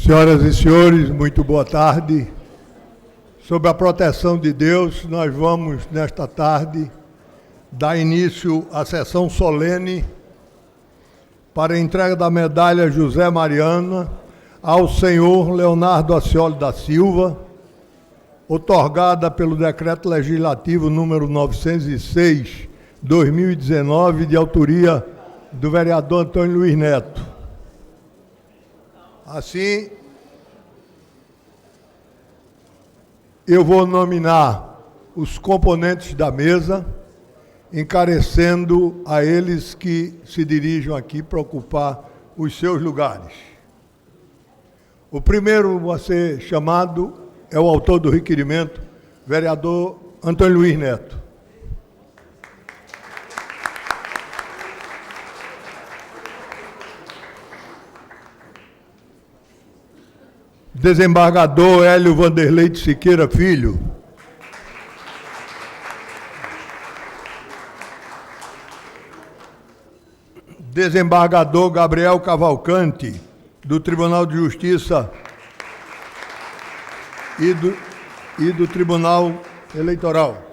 Senhoras e senhores, muito boa tarde. Sob a proteção de Deus, nós vamos, nesta tarde, dar início à sessão solene para a entrega da medalha José Mariana ao senhor Leonardo Ascioli da Silva, outorgada pelo Decreto Legislativo número 906, 2019, de autoria do vereador Antônio Luiz Neto. Assim, eu vou nominar os componentes da mesa, encarecendo a eles que se dirijam aqui para ocupar os seus lugares. O primeiro a ser chamado é o autor do requerimento, vereador Antônio Luiz Neto. Desembargador Hélio Vanderlei de Siqueira Filho. Desembargador Gabriel Cavalcante, do Tribunal de Justiça e do Tribunal Eleitoral.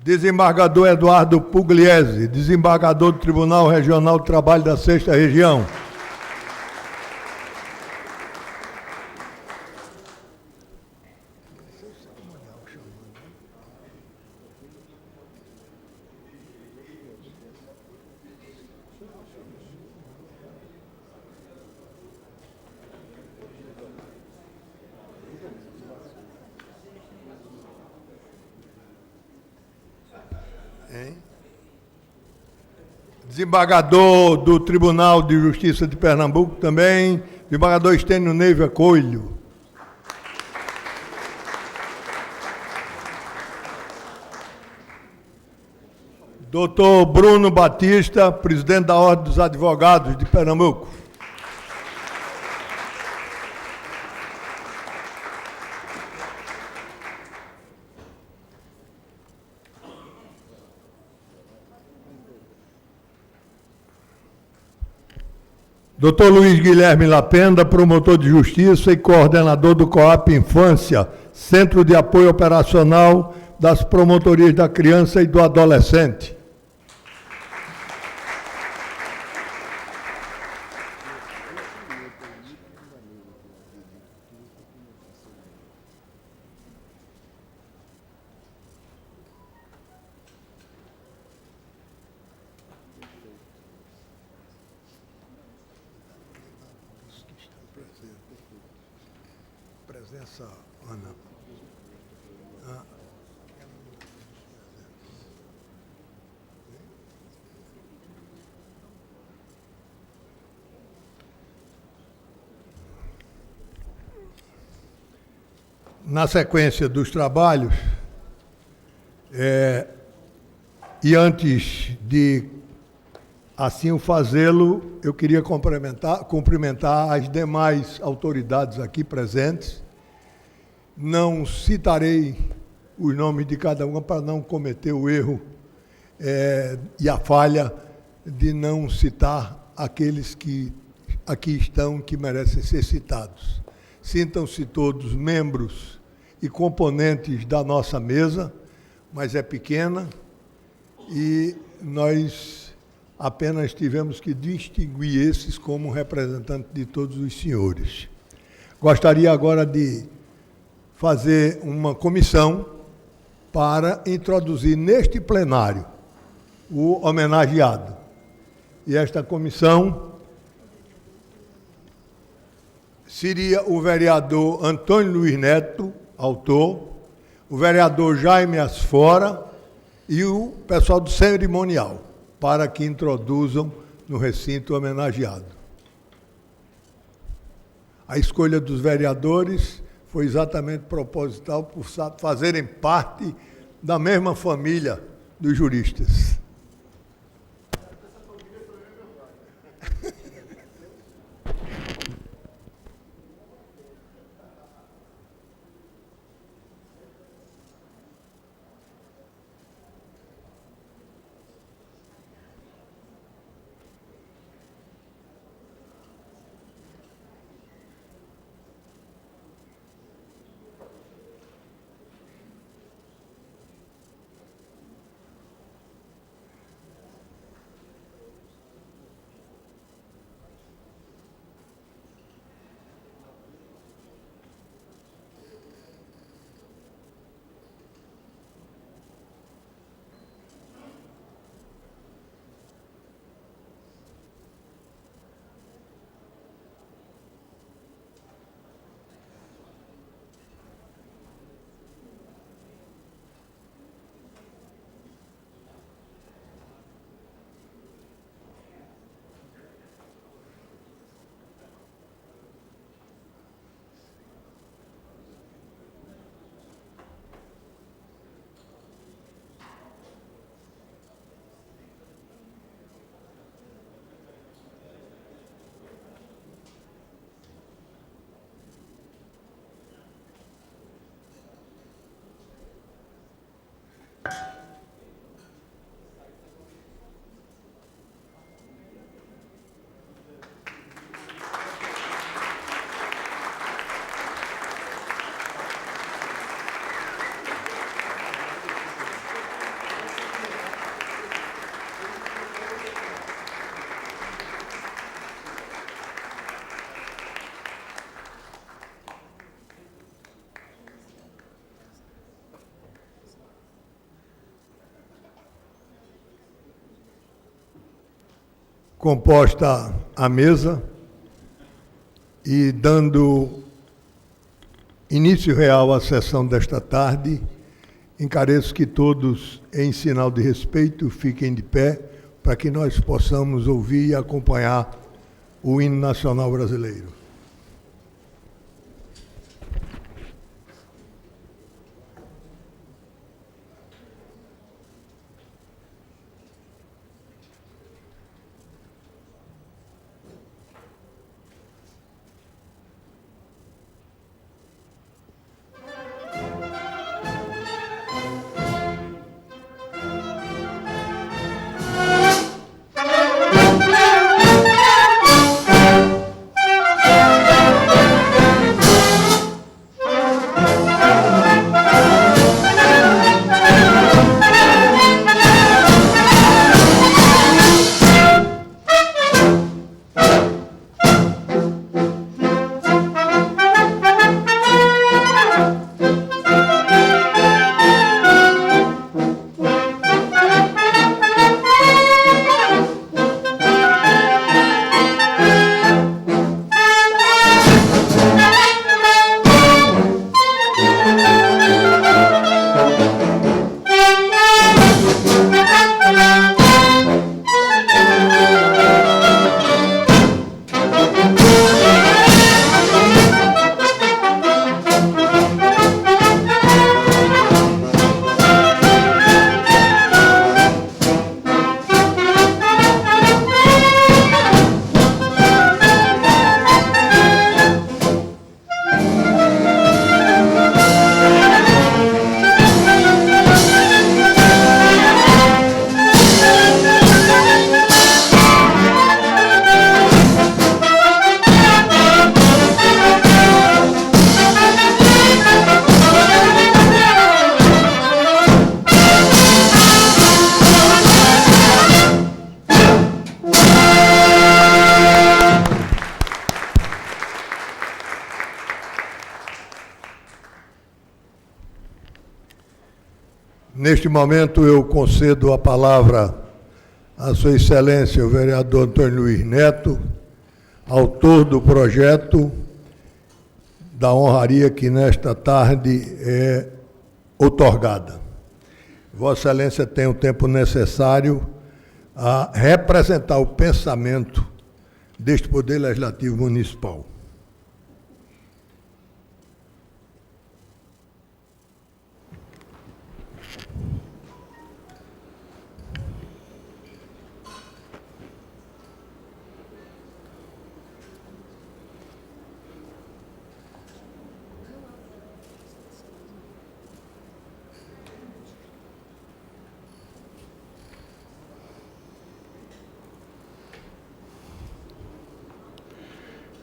Desembargador Eduardo Pugliese, desembargador do Tribunal Regional do Trabalho da 6ª Região. Desembargador do Tribunal de Justiça de Pernambuco também, desembargador Estênio Neiva Coelho. Doutor Bruno Batista, presidente da Ordem dos Advogados de Pernambuco. Dr. Luiz Guilherme Lapenda, promotor de justiça e coordenador do COAP Infância, Centro de Apoio Operacional das Promotorias da Criança e do Adolescente. Presença, Ana. Na sequência dos trabalhos, e antes de assim o fazê-lo, eu queria cumprimentar as demais autoridades aqui presentes. Não citarei os nomes de cada uma para não cometer o erro e a falha de não citar aqueles que aqui estão, que merecem ser citados. Sintam-se todos membros e componentes da nossa mesa, mas é pequena e nós apenas tivemos que distinguir esses como representantes de todos os senhores. Gostaria agora de fazer uma comissão para introduzir neste plenário o homenageado. E esta comissão seria o vereador Antônio Luiz Neto, autor, o vereador Jaime Asfora e o pessoal do cerimonial, para que introduzam no recinto homenageado. A escolha dos vereadores foi exatamente proposital por fazerem parte da mesma família dos juristas. composta à mesa e dando início real à sessão desta tarde, encareço que todos, em sinal de respeito, fiquem de pé para que nós possamos ouvir e acompanhar o hino nacional brasileiro. Neste momento, eu concedo a palavra à Sua Excelência, o vereador Antônio Luiz Neto, autor do projeto da honraria que nesta tarde é outorgada. Vossa Excelência tem o tempo necessário a representar o pensamento deste Poder Legislativo Municipal.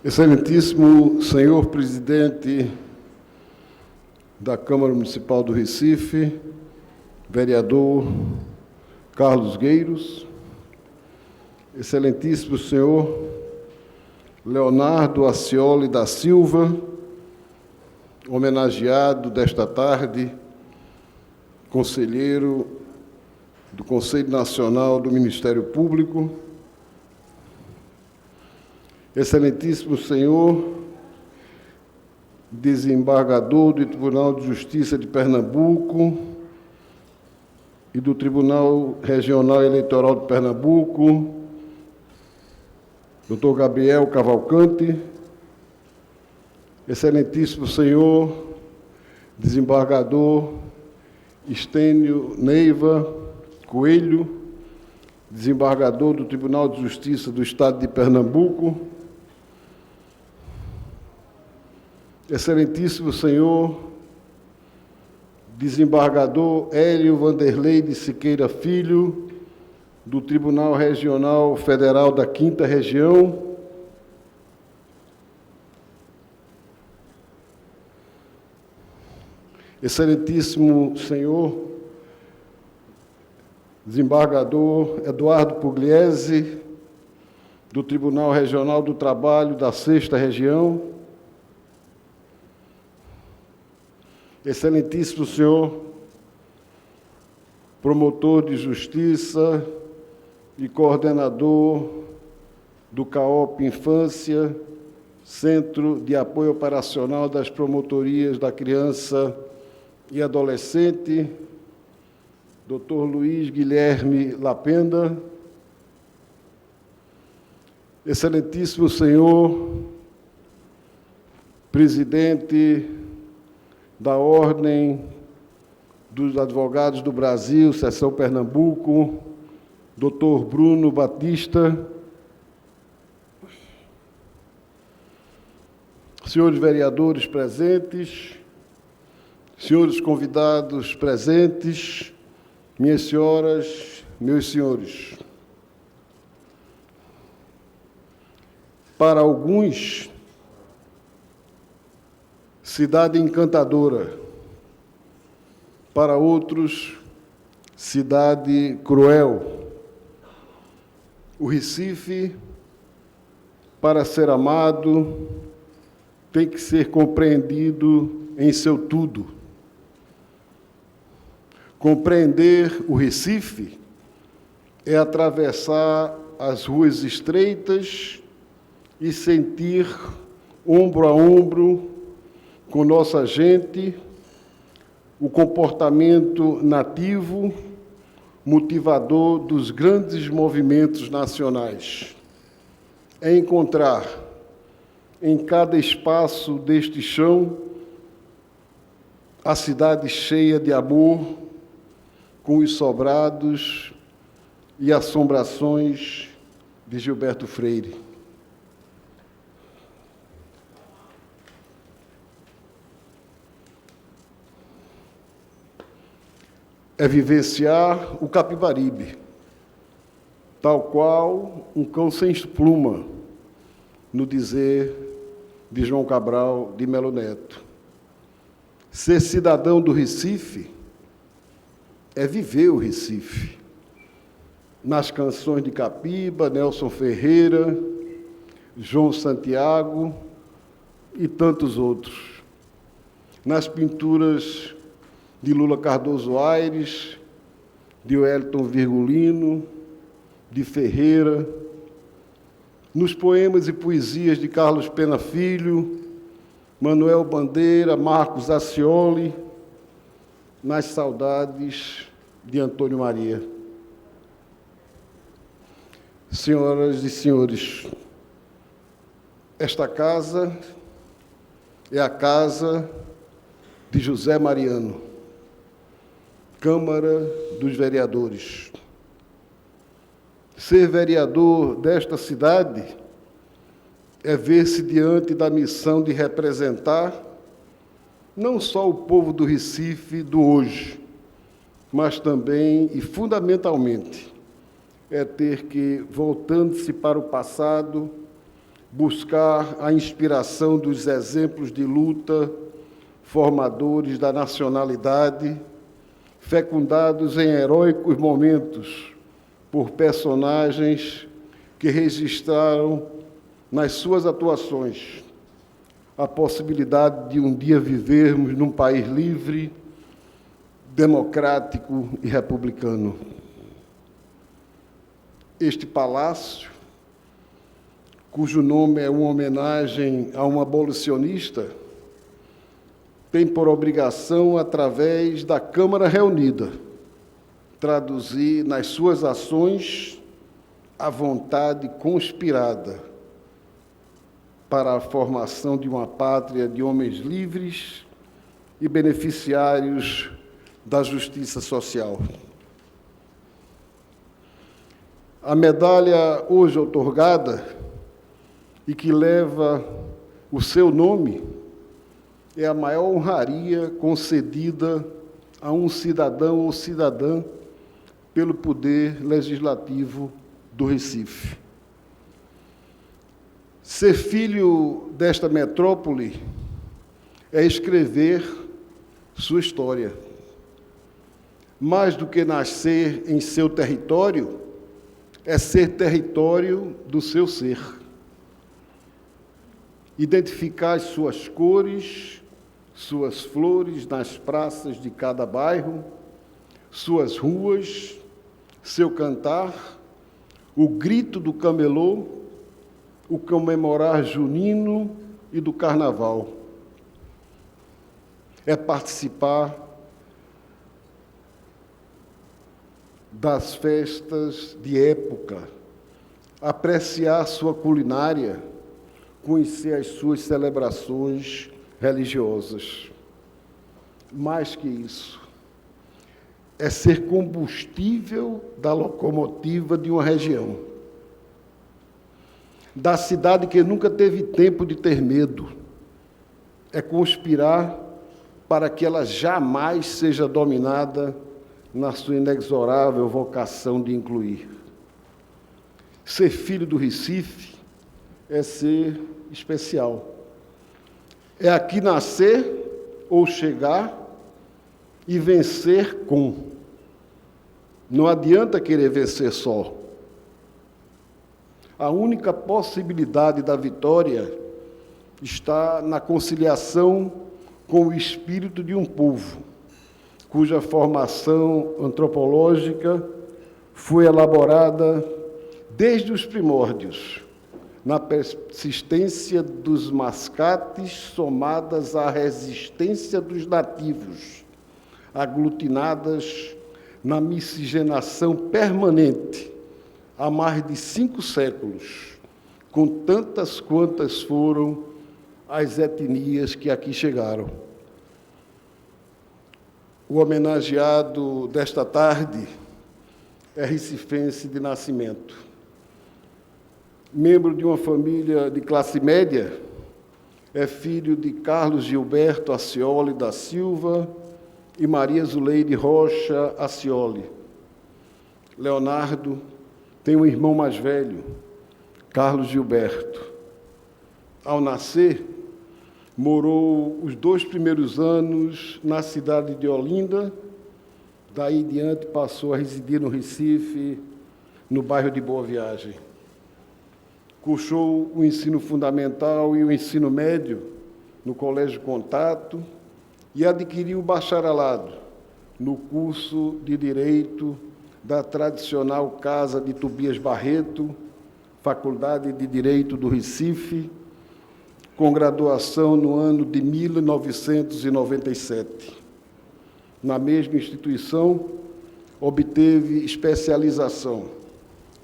Excelentíssimo senhor presidente da Câmara Municipal do Recife, vereador Carlos Gueiros, excelentíssimo senhor Leonardo Acioli da Silva, homenageado desta tarde, conselheiro do Conselho Nacional do Ministério Público, excelentíssimo senhor desembargador do Tribunal de Justiça de Pernambuco e do Tribunal Regional Eleitoral de Pernambuco, doutor Gabriel Cavalcante, excelentíssimo senhor desembargador Estênio Neiva Coelho, desembargador do Tribunal de Justiça do Estado de Pernambuco, excelentíssimo senhor desembargador Hélio Vanderlei de Siqueira Filho, do Tribunal Regional Federal da 5ª Região, excelentíssimo senhor desembargador Eduardo Pugliese, do Tribunal Regional do Trabalho da 6ª Região, excelentíssimo senhor promotor de justiça e coordenador do CAOP Infância, Centro de Apoio Operacional das Promotorias da Criança e Adolescente, Dr. Luiz Guilherme Lapenda, Excelentíssimo Senhor, Presidente da Ordem dos Advogados do Brasil, Seção Pernambuco, Dr. Bruno Batista, senhores vereadores presentes, senhores convidados presentes, minhas senhoras, meus senhores. Para alguns, cidade encantadora. Para outros, cidade cruel. O Recife, para ser amado, tem que ser compreendido em seu tudo. Compreender o Recife é atravessar as ruas estreitas e sentir, ombro a ombro, com nossa gente, o comportamento nativo, motivador dos grandes movimentos nacionais. É encontrar em cada espaço deste chão a cidade cheia de amor, com os sobrados e assombrações de Gilberto Freire. É vivenciar o Capibaribe, tal qual um cão sem pluma, no dizer de João Cabral de Melo Neto. Ser cidadão do Recife é viver o Recife. Nas canções de Capiba, Nelson Ferreira, João Santiago e tantos outros. Nas pinturas de Lula Cardoso Aires, de Wellington Virgulino, de Ferreira, nos poemas e poesias de Carlos Pena Filho, Manuel Bandeira, Marcos Acioli, nas saudades de Antônio Maria. Senhoras e senhores, esta casa é a casa de José Mariano, Câmara dos Vereadores. Ser vereador desta cidade é ver-se diante da missão de representar não só o povo do Recife do hoje, mas também e fundamentalmente é ter que, voltando-se para o passado, buscar a inspiração dos exemplos de luta formadores da nacionalidade, fecundados em heróicos momentos por personagens que registraram nas suas atuações a possibilidade de um dia vivermos num país livre, democrático e republicano. Este palácio, cujo nome é uma homenagem a um abolicionista, tem por obrigação, através da Câmara reunida, traduzir nas suas ações a vontade conspirada para a formação de uma pátria de homens livres e beneficiários da justiça social. A medalha hoje outorgada, e que leva o seu nome, é a maior honraria concedida a um cidadão ou cidadã pelo Poder Legislativo do Recife. Ser filho desta metrópole é escrever sua história. Mais do que nascer em seu território, é ser território do seu ser. Identificar as suas cores, suas flores nas praças de cada bairro, suas ruas, seu cantar, o grito do camelô o comemorar junino e do carnaval. É participar das festas de época, apreciar sua culinária, conhecer as suas celebrações religiosas. Mais que isso, é ser combustível da locomotiva de uma região, da cidade que nunca teve tempo de ter medo. É conspirar para que ela jamais seja dominada na sua inexorável vocação de incluir. Ser filho do Recife é ser especial. É aqui nascer ou chegar e vencer com. Não adianta querer vencer só. A única possibilidade da vitória está na conciliação com o espírito de um povo, cuja formação antropológica foi elaborada desde os primórdios, na persistência dos mascates somadas à resistência dos nativos, aglutinadas na miscigenação permanente há mais de 5 séculos, com tantas quantas foram as etnias que aqui chegaram. O homenageado desta tarde é recifense de nascimento. Membro de uma família de classe média, é filho de Carlos Gilberto Acioli da Silva e Maria Zuleide Rocha Acioli. Leonardo tem um irmão mais velho, Carlos Gilberto. Ao nascer, morou os 2 primeiros anos na cidade de Olinda, daí em diante passou a residir no Recife, no bairro de Boa Viagem. Cursou o ensino fundamental e o ensino médio no Colégio Contato e adquiriu o bacharelado no curso de Direito da tradicional Casa de Tobias Barreto, Faculdade de Direito do Recife, com graduação no ano de 1997. Na mesma instituição, obteve especialização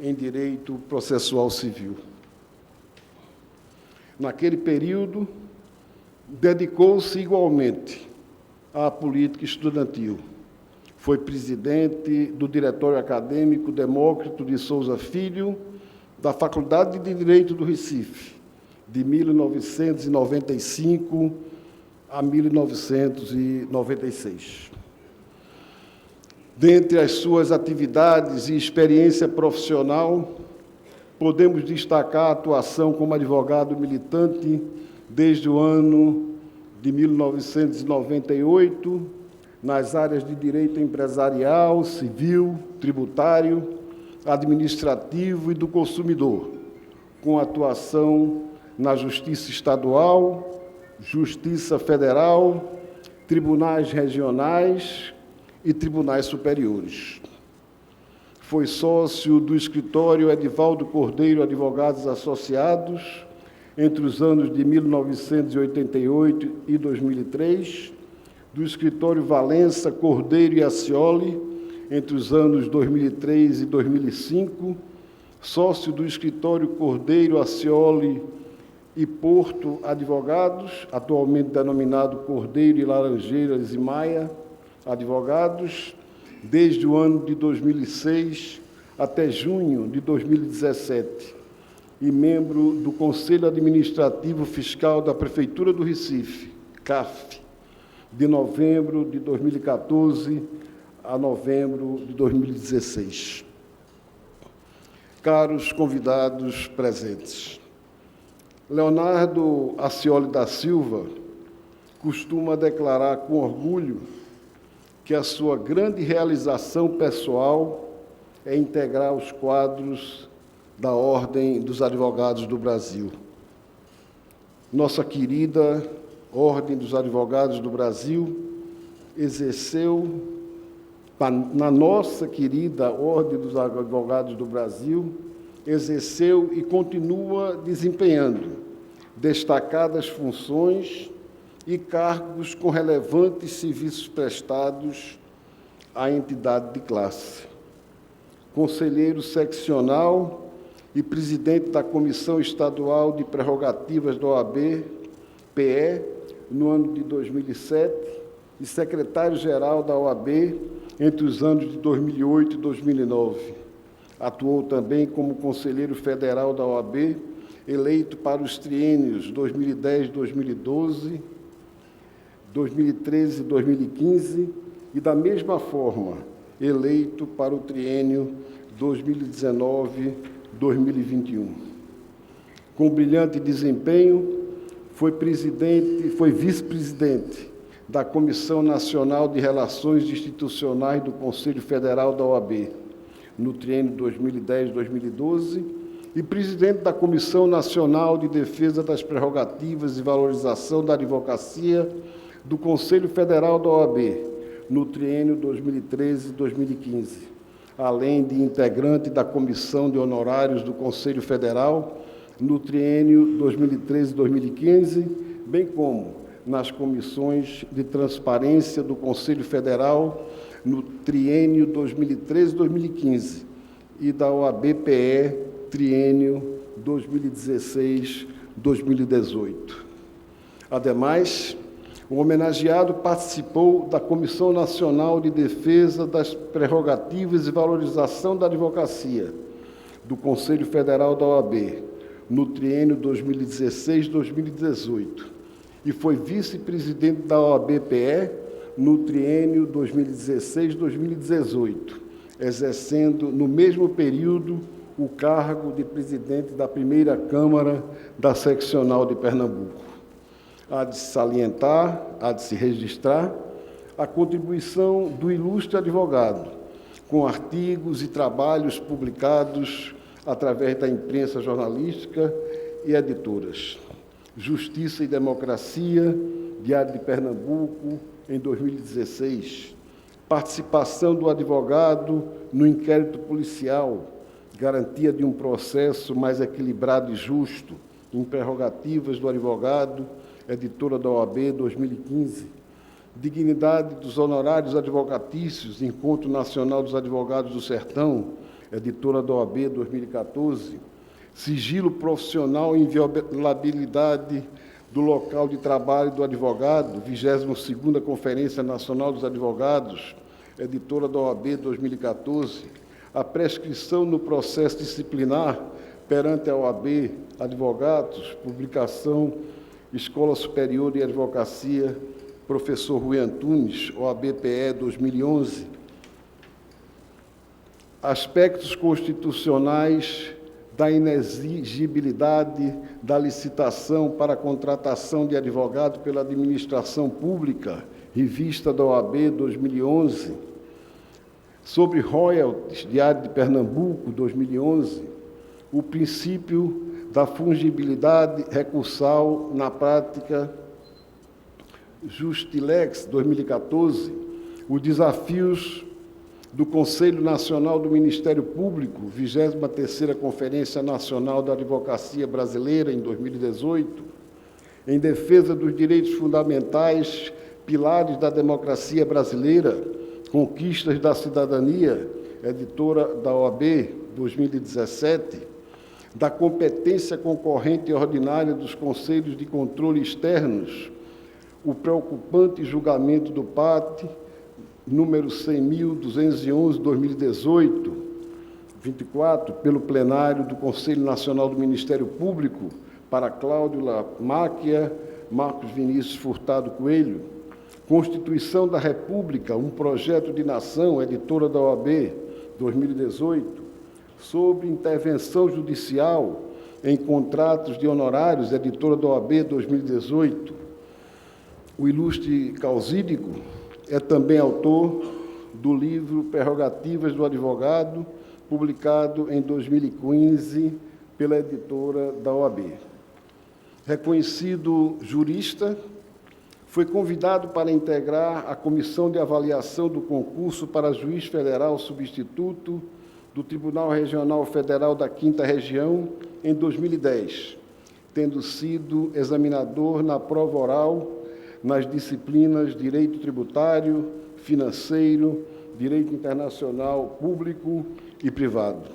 em Direito Processual Civil. Naquele período, dedicou-se igualmente à política estudantil. Foi presidente do Diretório Acadêmico Demócrito de Souza Filho, da Faculdade de Direito do Recife, de 1995 a 1996. Dentre as suas atividades e experiência profissional, podemos destacar a atuação como advogado militante desde o ano de 1998, nas áreas de direito empresarial, civil, tributário, administrativo e do consumidor, com atuação na Justiça Estadual, Justiça Federal, tribunais regionais e tribunais superiores. Foi sócio do escritório Edivaldo Cordeiro Advogados Associados entre os anos de 1988 e 2003, do escritório Valença Cordeiro e Acioli entre os anos 2003 e 2005, sócio do escritório Cordeiro, Acioli e Porto Advogados, atualmente denominado Cordeiro e Laranjeiras e Maia Advogados, desde o ano de 2006 até junho de 2017, e membro do Conselho Administrativo Fiscal da Prefeitura do Recife, CAF, de novembro de 2014 a novembro de 2016. Caros convidados presentes, Leonardo Acioli da Silva costuma declarar com orgulho que a sua grande realização pessoal é integrar os quadros da Ordem dos Advogados do Brasil. Nossa querida Ordem dos Advogados do Brasil exerceu, na nossa querida Ordem dos Advogados do Brasil, exerceu e continua desempenhando destacadas funções e cargos com relevantes serviços prestados à entidade de classe. Conselheiro seccional e presidente da Comissão Estadual de Prerrogativas da OAB-PE no ano de 2007 e secretário-geral da OAB entre os anos de 2008 e 2009. Atuou também como conselheiro federal da OAB, eleito para os triênios 2010-2012, 2013-2015 e, da mesma forma, eleito para o triênio 2019-2021. Com brilhante desempenho, foi vice-presidente da Comissão Nacional de Relações Institucionais do Conselho Federal da OAB, no triênio 2010-2012, e presidente da Comissão Nacional de Defesa das Prerrogativas e Valorização da Advocacia do Conselho Federal da OAB, no triênio 2013-2015, além de integrante da Comissão de Honorários do Conselho Federal, no triênio 2013-2015, bem como nas comissões de transparência do Conselho Federal, no triênio 2013-2015, e da OAB-PE, triênio 2016-2018. Ademais, o homenageado participou da Comissão Nacional de Defesa das Prerrogativas e Valorização da Advocacia do Conselho Federal da OAB, no triênio 2016-2018, e foi vice-presidente da OAB-PE no triênio 2016-2018, exercendo no mesmo período o cargo de presidente da primeira Câmara da Seccional de Pernambuco. Há de se salientar, há de se registrar a contribuição do ilustre advogado, com artigos e trabalhos publicados através da imprensa jornalística e editoras. Justiça e Democracia, Diário de Pernambuco, em 2016. Participação do advogado no inquérito policial, garantia de um processo mais equilibrado e justo, em prerrogativas do advogado, editora da OAB, 2015. Dignidade dos honorários advocatícios, Encontro Nacional dos Advogados do Sertão, editora da OAB, 2014. Sigilo profissional e inviolabilidade do local de trabalho do advogado, 22ª Conferência Nacional dos Advogados, editora da OAB, 2014. A prescrição no processo disciplinar perante a OAB, advogados, publicação Escola Superior de Advocacia, professor Rui Antunes, OAB-PE, 2011. Aspectos constitucionais da inexigibilidade da licitação para a contratação de advogado pela administração pública, revista da OAB, 2011. Sobre royalties, Diário de Pernambuco, 2011, o princípio da fungibilidade recursal na prática, Justilex, 2014, os desafios do Conselho Nacional do Ministério Público, 23ª Conferência Nacional da Advocacia Brasileira, em 2018, em defesa dos direitos fundamentais, pilares da democracia brasileira, Conquistas da Cidadania, editora da OAB, 2017, da competência concorrente e ordinária dos conselhos de controle externos, o preocupante julgamento do PAT, número 100.211, 2018, 24, pelo plenário do Conselho Nacional do Ministério Público, para Cláudio Lamáquia, Marcos Vinícius Furtado Coelho. Constituição da República, um projeto de nação, editora da OAB, 2018, sobre intervenção judicial em contratos de honorários, editora da OAB, 2018. O ilustre Causídico é também autor do livro Prerrogativas do Advogado, publicado em 2015 pela editora da OAB. Reconhecido jurista, foi convidado para integrar a Comissão de Avaliação do Concurso para Juiz Federal Substituto do Tribunal Regional Federal da 5ª Região em 2010, tendo sido examinador na prova oral nas disciplinas Direito Tributário, Financeiro, Direito Internacional Público e Privado.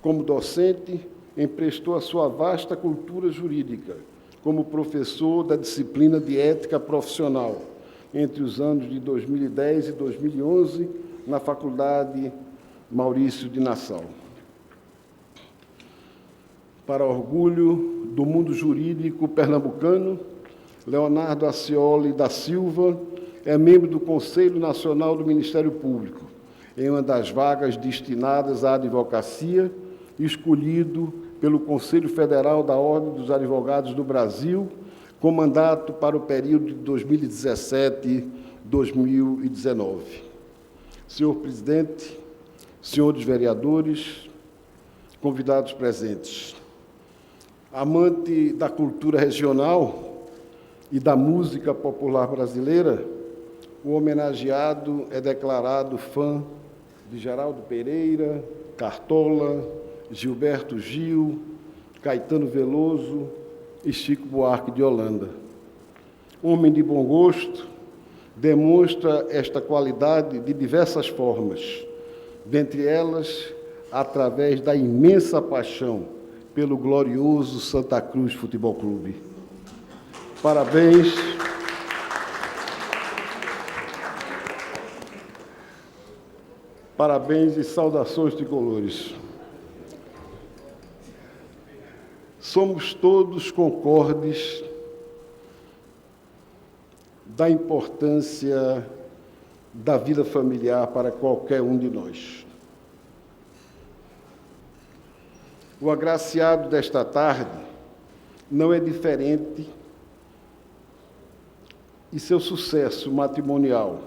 Como docente, emprestou a sua vasta cultura jurídica como professor da disciplina de Ética Profissional entre os anos de 2010 e 2011 na Faculdade Maurício de Nassau. Para orgulho do mundo jurídico pernambucano, Leonardo Acioli da Silva é membro do Conselho Nacional do Ministério Público, em uma das vagas destinadas à advocacia, escolhido pelo Conselho Federal da Ordem dos Advogados do Brasil, com mandato para o período de 2017-2019. Senhor presidente, senhores vereadores, convidados presentes, amante da cultura regional e da música popular brasileira, o homenageado é declarado fã de Geraldo Pereira, Cartola, Gilberto Gil, Caetano Veloso e Chico Buarque de Holanda. Homem de bom gosto, demonstra esta qualidade de diversas formas, dentre elas, através da imensa paixão pelo glorioso Santa Cruz Futebol Clube. Parabéns. Parabéns e saudações tricolores. Somos todos concordes da importância da vida familiar para qualquer um de nós. O agraciado desta tarde não é diferente e seu sucesso matrimonial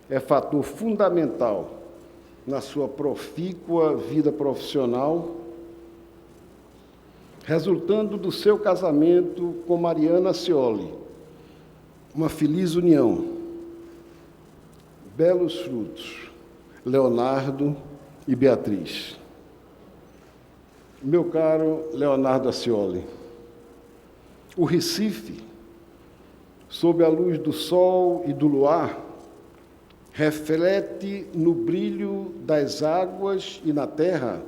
é fator fundamental na sua profícua vida profissional, resultando do seu casamento com Mariana Acioli, uma feliz união, belos frutos, Leonardo e Beatriz. Meu caro Leonardo Acioli, o Recife, sob a luz do sol e do luar, reflete no brilho das águas e na terra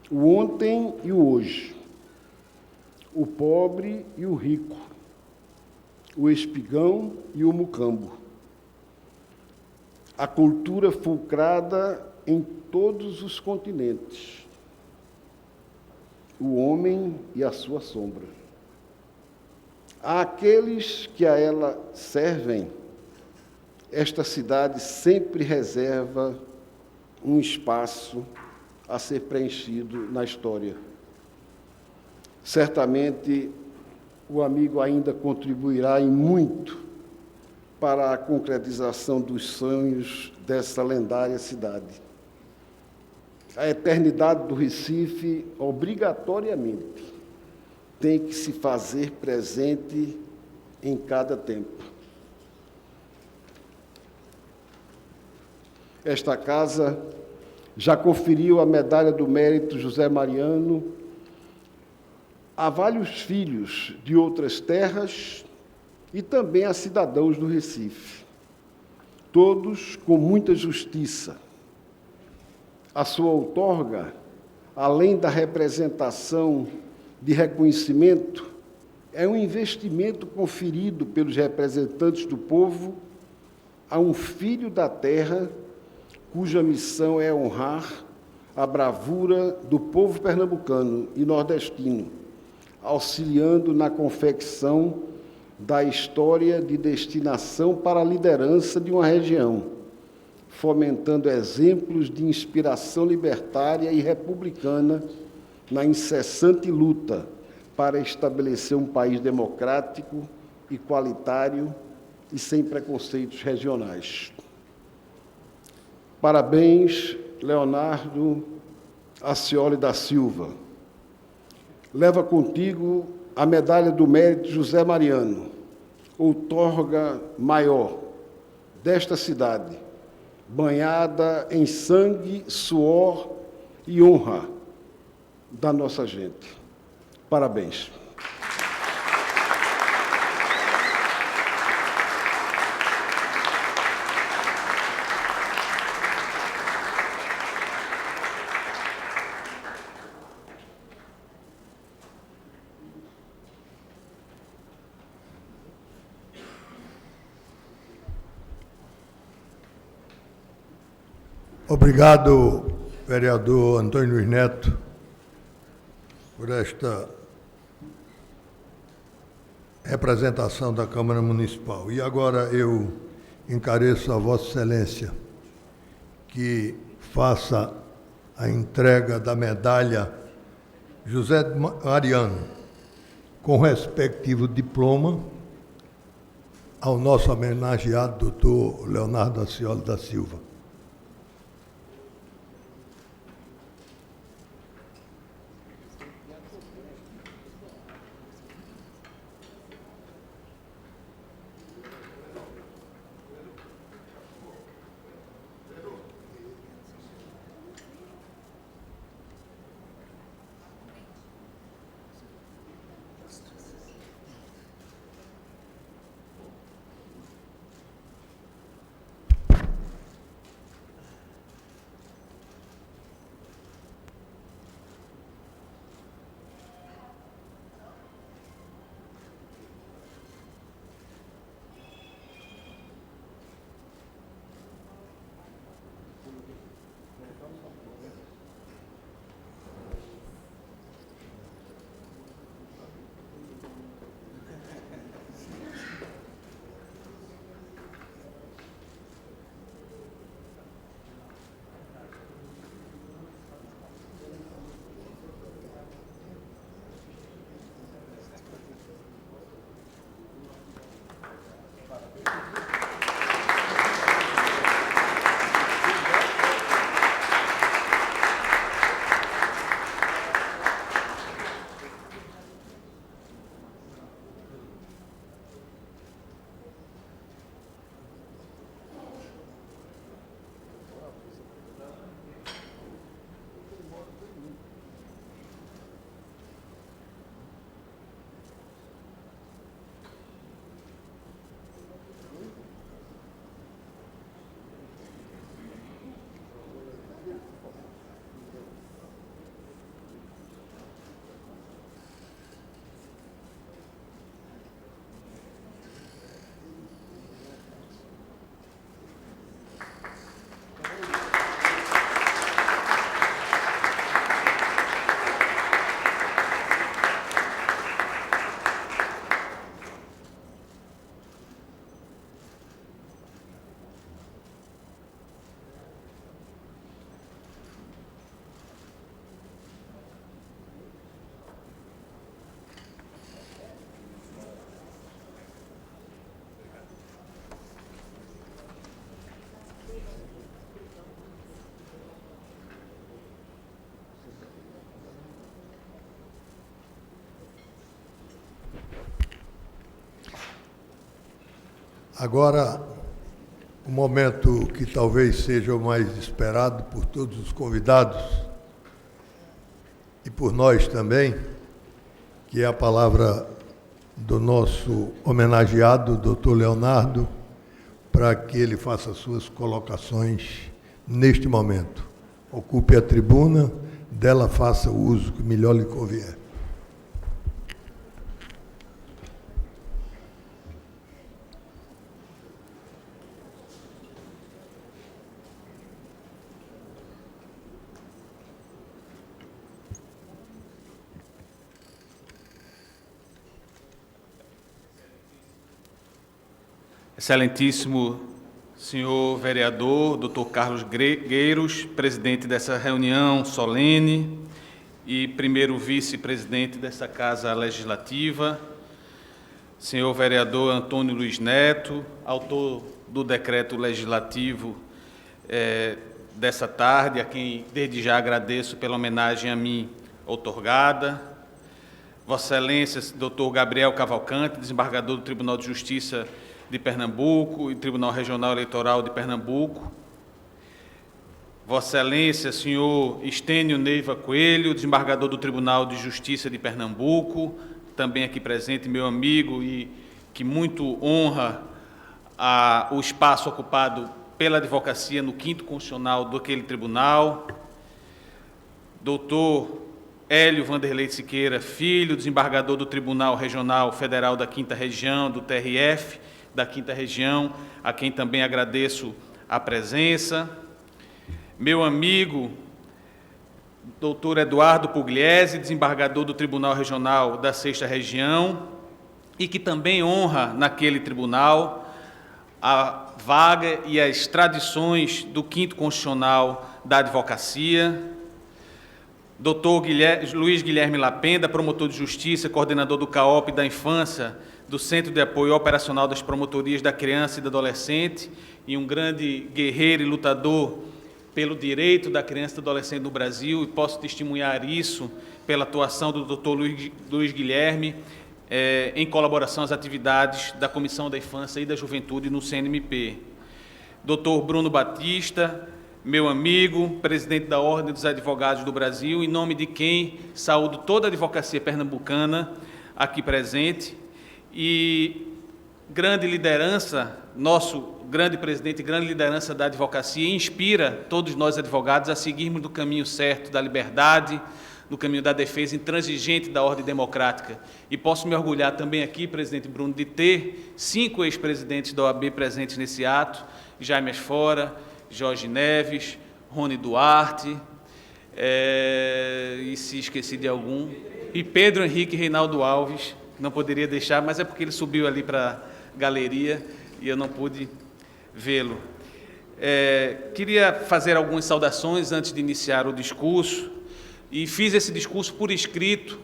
o ontem e o hoje, o pobre e o rico, o espigão e o mucambo, a cultura fulcrada em todos os continentes, o homem e a sua sombra. Àqueles que a ela servem, esta cidade sempre reserva um espaço a ser preenchido na história. Certamente, o amigo ainda contribuirá em muito para a concretização dos sonhos dessa lendária cidade. A eternidade do Recife, obrigatoriamente, tem que se fazer presente em cada tempo. Esta casa já conferiu a medalha do mérito José Mariano a vários filhos de outras terras e também a cidadãos do Recife, todos com muita justiça. A sua outorga, além da representação de reconhecimento, é um investimento conferido pelos representantes do povo a um filho da terra cuja missão é honrar a bravura do povo pernambucano e nordestino, auxiliando na confecção da história de destinação para a liderança de uma região, fomentando exemplos de inspiração libertária e republicana na incessante luta para estabelecer um país democrático, igualitário e sem preconceitos regionais. Parabéns, Leonardo Acioli da Silva. Leva contigo a medalha do mérito José Mariano, outorga maior desta cidade, banhada em sangue, suor e honra da nossa gente. Parabéns. Obrigado, vereador Antônio Luiz Neto, por esta representação da Câmara Municipal. E agora eu encareço a Vossa Excelência que faça a entrega da medalha José Mariano, com respectivo diploma, ao nosso homenageado doutor Leonardo Acioli da Silva. Agora, o momento que talvez seja o mais esperado por todos os convidados e por nós também, que é a palavra do nosso homenageado, doutor Leonardo, para que ele faça suas colocações neste momento. Ocupe a tribuna, dela faça o uso que melhor lhe convier. Excelentíssimo senhor vereador, doutor Carlos Gueiros, presidente dessa reunião solene e primeiro vice-presidente dessa Casa Legislativa, senhor vereador Antônio Luiz Neto, autor do decreto legislativo dessa tarde, a quem desde já agradeço pela homenagem a mim outorgada, Vossa Excelência, doutor Gabriel Cavalcante, desembargador do Tribunal de Justiça de Pernambuco e Tribunal Regional Eleitoral de Pernambuco, Vossa Excelência, senhor Estênio Neiva Coelho, desembargador do Tribunal de Justiça de Pernambuco, também aqui presente, meu amigo, e que muito honra o espaço ocupado pela advocacia no 5º Constitucional daquele tribunal. Doutor Hélio Vanderlei Siqueira Filho, desembargador do Tribunal Regional Federal da 5ª Região, do TRF, da 5ª Região, a quem também agradeço a presença. Meu amigo, doutor Eduardo Pugliese, desembargador do Tribunal Regional da 6ª Região, e que também honra naquele tribunal a vaga e as tradições do 5º Constitucional da Advocacia. Doutor Luiz Guilherme Lapenda, promotor de Justiça, coordenador do CAOP da Infância, do Centro de Apoio Operacional das Promotorias da Criança e do Adolescente, e um grande guerreiro e lutador pelo direito da criança e do adolescente no Brasil, e posso testemunhar isso pela atuação do doutor Luiz Guilherme, em colaboração às atividades da Comissão da Infância e da Juventude no CNMP. Doutor Bruno Batista, meu amigo, presidente da Ordem dos Advogados do Brasil, em nome de quem saúdo toda a advocacia pernambucana aqui presente, e grande liderança, nosso grande presidente, grande liderança da advocacia, inspira todos nós advogados a seguirmos do caminho certo da liberdade, do caminho da defesa intransigente da ordem democrática. E posso me orgulhar também aqui, presidente Bruno, de ter 5 ex-presidentes da OAB presentes nesse ato: Jaime Asfora, Jorge Neves, Rony Duarte, e se esqueci de algum, e Pedro Henrique Reinaldo Alves, não poderia deixar, mas é porque ele subiu ali para a galeria e eu não pude vê-lo. Queria fazer algumas saudações antes de iniciar o discurso, e fiz esse discurso por escrito,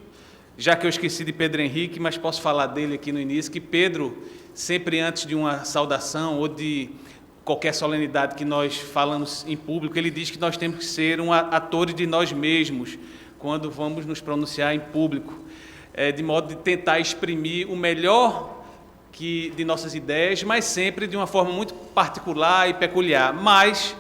já que eu esqueci de Pedro Henrique, mas posso falar dele aqui no início, que Pedro, sempre antes de uma saudação ou de qualquer solenidade que nós falamos em público, ele diz que nós temos que ser atores de nós mesmos quando vamos nos pronunciar em público, de modo de tentar exprimir o melhor de nossas ideias, mas sempre de uma forma muito particular e peculiar. Mas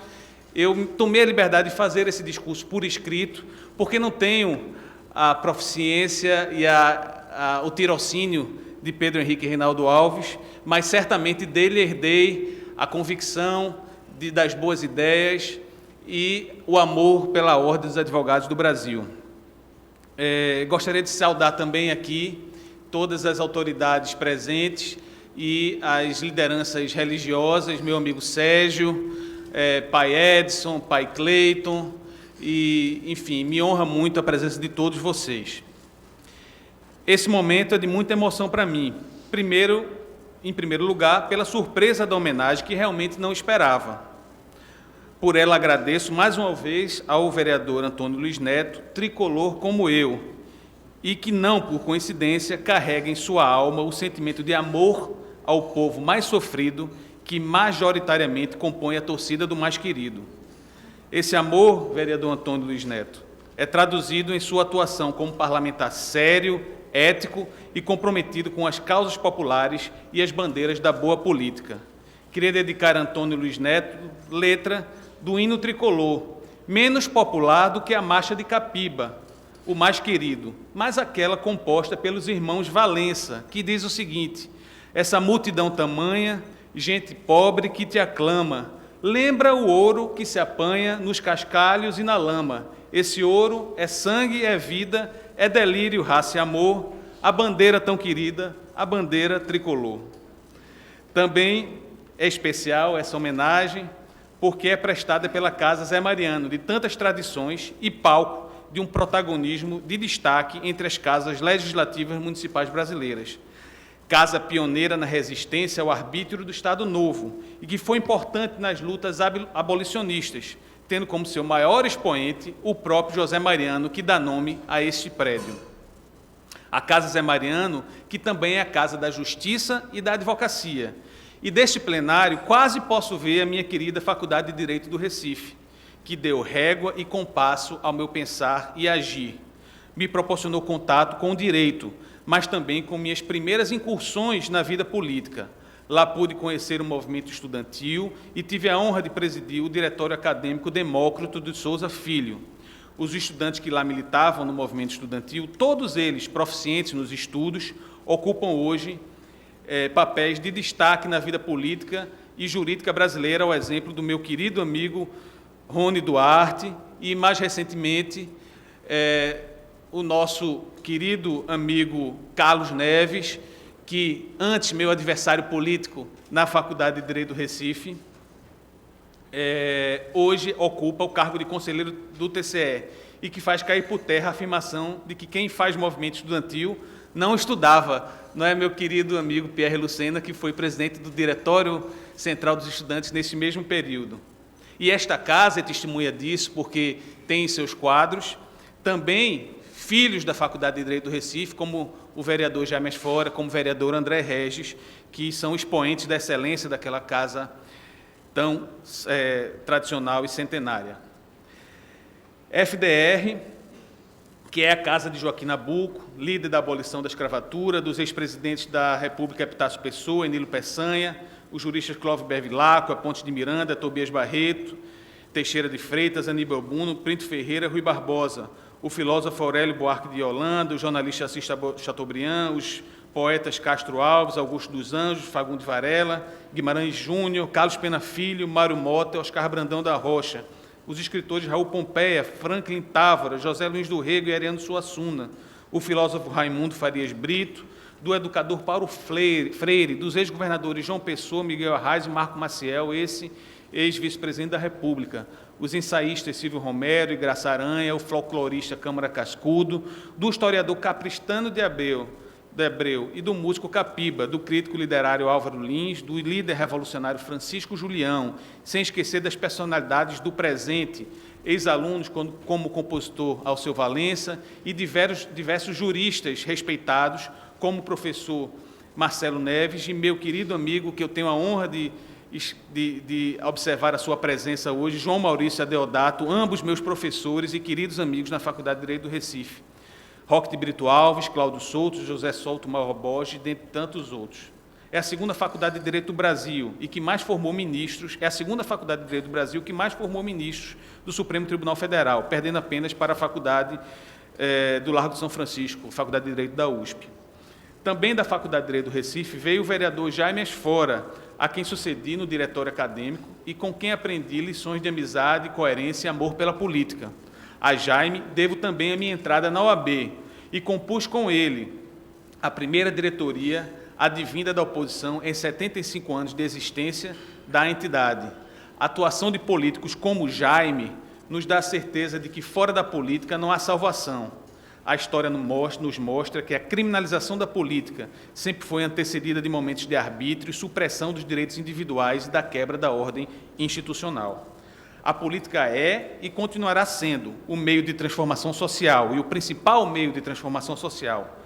eu tomei a liberdade de fazer esse discurso por escrito, porque não tenho a proficiência e o tirocínio de Pedro Henrique Reinaldo Alves, mas certamente dele herdei a convicção das boas ideias e o amor pela Ordem dos Advogados do Brasil. Gostaria de saudar também aqui todas as autoridades presentes e as lideranças religiosas, meu amigo Sérgio, pai Edson, pai Cleiton, e, enfim, me honra muito a presença de todos vocês. Esse momento é de muita emoção para mim. Em primeiro lugar, pela surpresa da homenagem que realmente não esperava. Por ela agradeço mais uma vez ao vereador Antônio Luiz Neto, tricolor como eu, e que não, por coincidência, carrega em sua alma o sentimento de amor ao povo mais sofrido, que majoritariamente compõe a torcida do mais querido. Esse amor, vereador Antônio Luiz Neto, é traduzido em sua atuação como parlamentar sério, ético e comprometido com as causas populares e as bandeiras da boa política. Queria dedicar a Antônio Luiz Neto letra do hino tricolor, menos popular do que a Marcha de Capiba, o mais querido, mas aquela composta pelos irmãos Valença, que diz o seguinte: essa multidão tamanha, gente pobre que te aclama, lembra o ouro que se apanha nos cascalhos e na lama. Esse ouro é sangue, é vida, é delírio, raça e amor, a bandeira tão querida, a bandeira tricolor. Também é especial essa homenagem porque é prestada pela Casa Zé Mariano, de tantas tradições e palco de um protagonismo de destaque entre as casas legislativas municipais brasileiras. Casa pioneira na resistência ao arbítrio do Estado Novo e que foi importante nas lutas abolicionistas, tendo como seu maior expoente o próprio José Mariano, que dá nome a este prédio. A Casa Zé Mariano, que também é a Casa da Justiça e da Advocacia. E deste plenário quase posso ver a minha querida Faculdade de Direito do Recife, que deu régua e compasso ao meu pensar e agir. Me proporcionou contato com o direito, mas também com minhas primeiras incursões na vida política. Lá pude conhecer o movimento estudantil e tive a honra de presidir o Diretório Acadêmico Demócrito de Souza Filho. Os estudantes que lá militavam no movimento estudantil, todos eles proficientes nos estudos, ocupam hoje papéis de destaque na vida política e jurídica brasileira, ao exemplo do meu querido amigo Rony Duarte e, mais recentemente, o nosso querido amigo Carlos Neves, que, antes meu adversário político na Faculdade de Direito do Recife, hoje ocupa o cargo de conselheiro do TCE e que faz cair por terra a afirmação de que quem faz movimento estudantil não estudava. Não é meu querido amigo Pierre Lucena, que foi presidente do Diretório Central dos Estudantes nesse mesmo período. E esta casa é testemunha disso, porque tem em seus quadros também filhos da Faculdade de Direito do Recife, como o vereador Jaime Asfora, como o vereador André Regis, que são expoentes da excelência daquela casa tão tradicional e centenária. FDR, que é a casa de Joaquim Nabuco, líder da abolição da escravatura, dos ex-presidentes da República Epitácio Pessoa, Enilo Peçanha, os juristas Clóvis Bevilacqua, Ponte de Miranda, Tobias Barreto, Teixeira de Freitas, Aníbal Buno, Pinto Ferreira, Rui Barbosa, o filósofo Aurélio Buarque de Holanda, o jornalista Assis Chateaubriand, os poetas Castro Alves, Augusto dos Anjos, Fagundes Varela, Guimarães Júnior, Carlos Pena Filho, Mário Mota, Oscar Brandão da Rocha, os escritores Raul Pompeia, Franklin Távora, José Luiz do Rego e Ariano Suassuna, o filósofo Raimundo Farias Brito, do educador Paulo Freire, dos ex-governadores João Pessoa, Miguel Arraes e Marco Maciel, esse ex-vice-presidente da República, os ensaístas Silvio Romero e Graça Aranha, o folclorista Câmara Cascudo, do historiador Capristano de Abreu e do músico Capiba, do crítico literário Álvaro Lins, do líder revolucionário Francisco Julião, sem esquecer das personalidades do presente, ex-alunos como o compositor Alceu Valença e diversos juristas respeitados, como o professor Marcelo Neves e meu querido amigo, que eu tenho a honra de observar a sua presença hoje, João Maurício Adeodato, ambos meus professores e queridos amigos na Faculdade de Direito do Recife. Roque de Brito Alves, Cláudio Souto, José Solto Mauro Borges, dentre tantos outros. É a segunda Faculdade de Direito do Brasil e que mais formou ministros, é a segunda Faculdade de Direito do Brasil que mais formou ministros do Supremo Tribunal Federal, perdendo apenas para a Faculdade do Largo de São Francisco, Faculdade de Direito da USP. Também da Faculdade de Direito do Recife veio o vereador Jaime Asfora, a quem sucedi no diretório acadêmico e com quem aprendi lições de amizade, coerência e amor pela política. A Jaime devo também a minha entrada na OAB e compus com ele a primeira diretoria advinda da oposição em 75 anos de existência da entidade. A atuação de políticos como Jaime nos dá a certeza de que fora da política não há salvação. A história nos mostra que a criminalização da política sempre foi antecedida de momentos de arbítrio e supressão dos direitos individuais e da quebra da ordem institucional. A política é e continuará sendo o meio de transformação social e o principal meio de transformação social.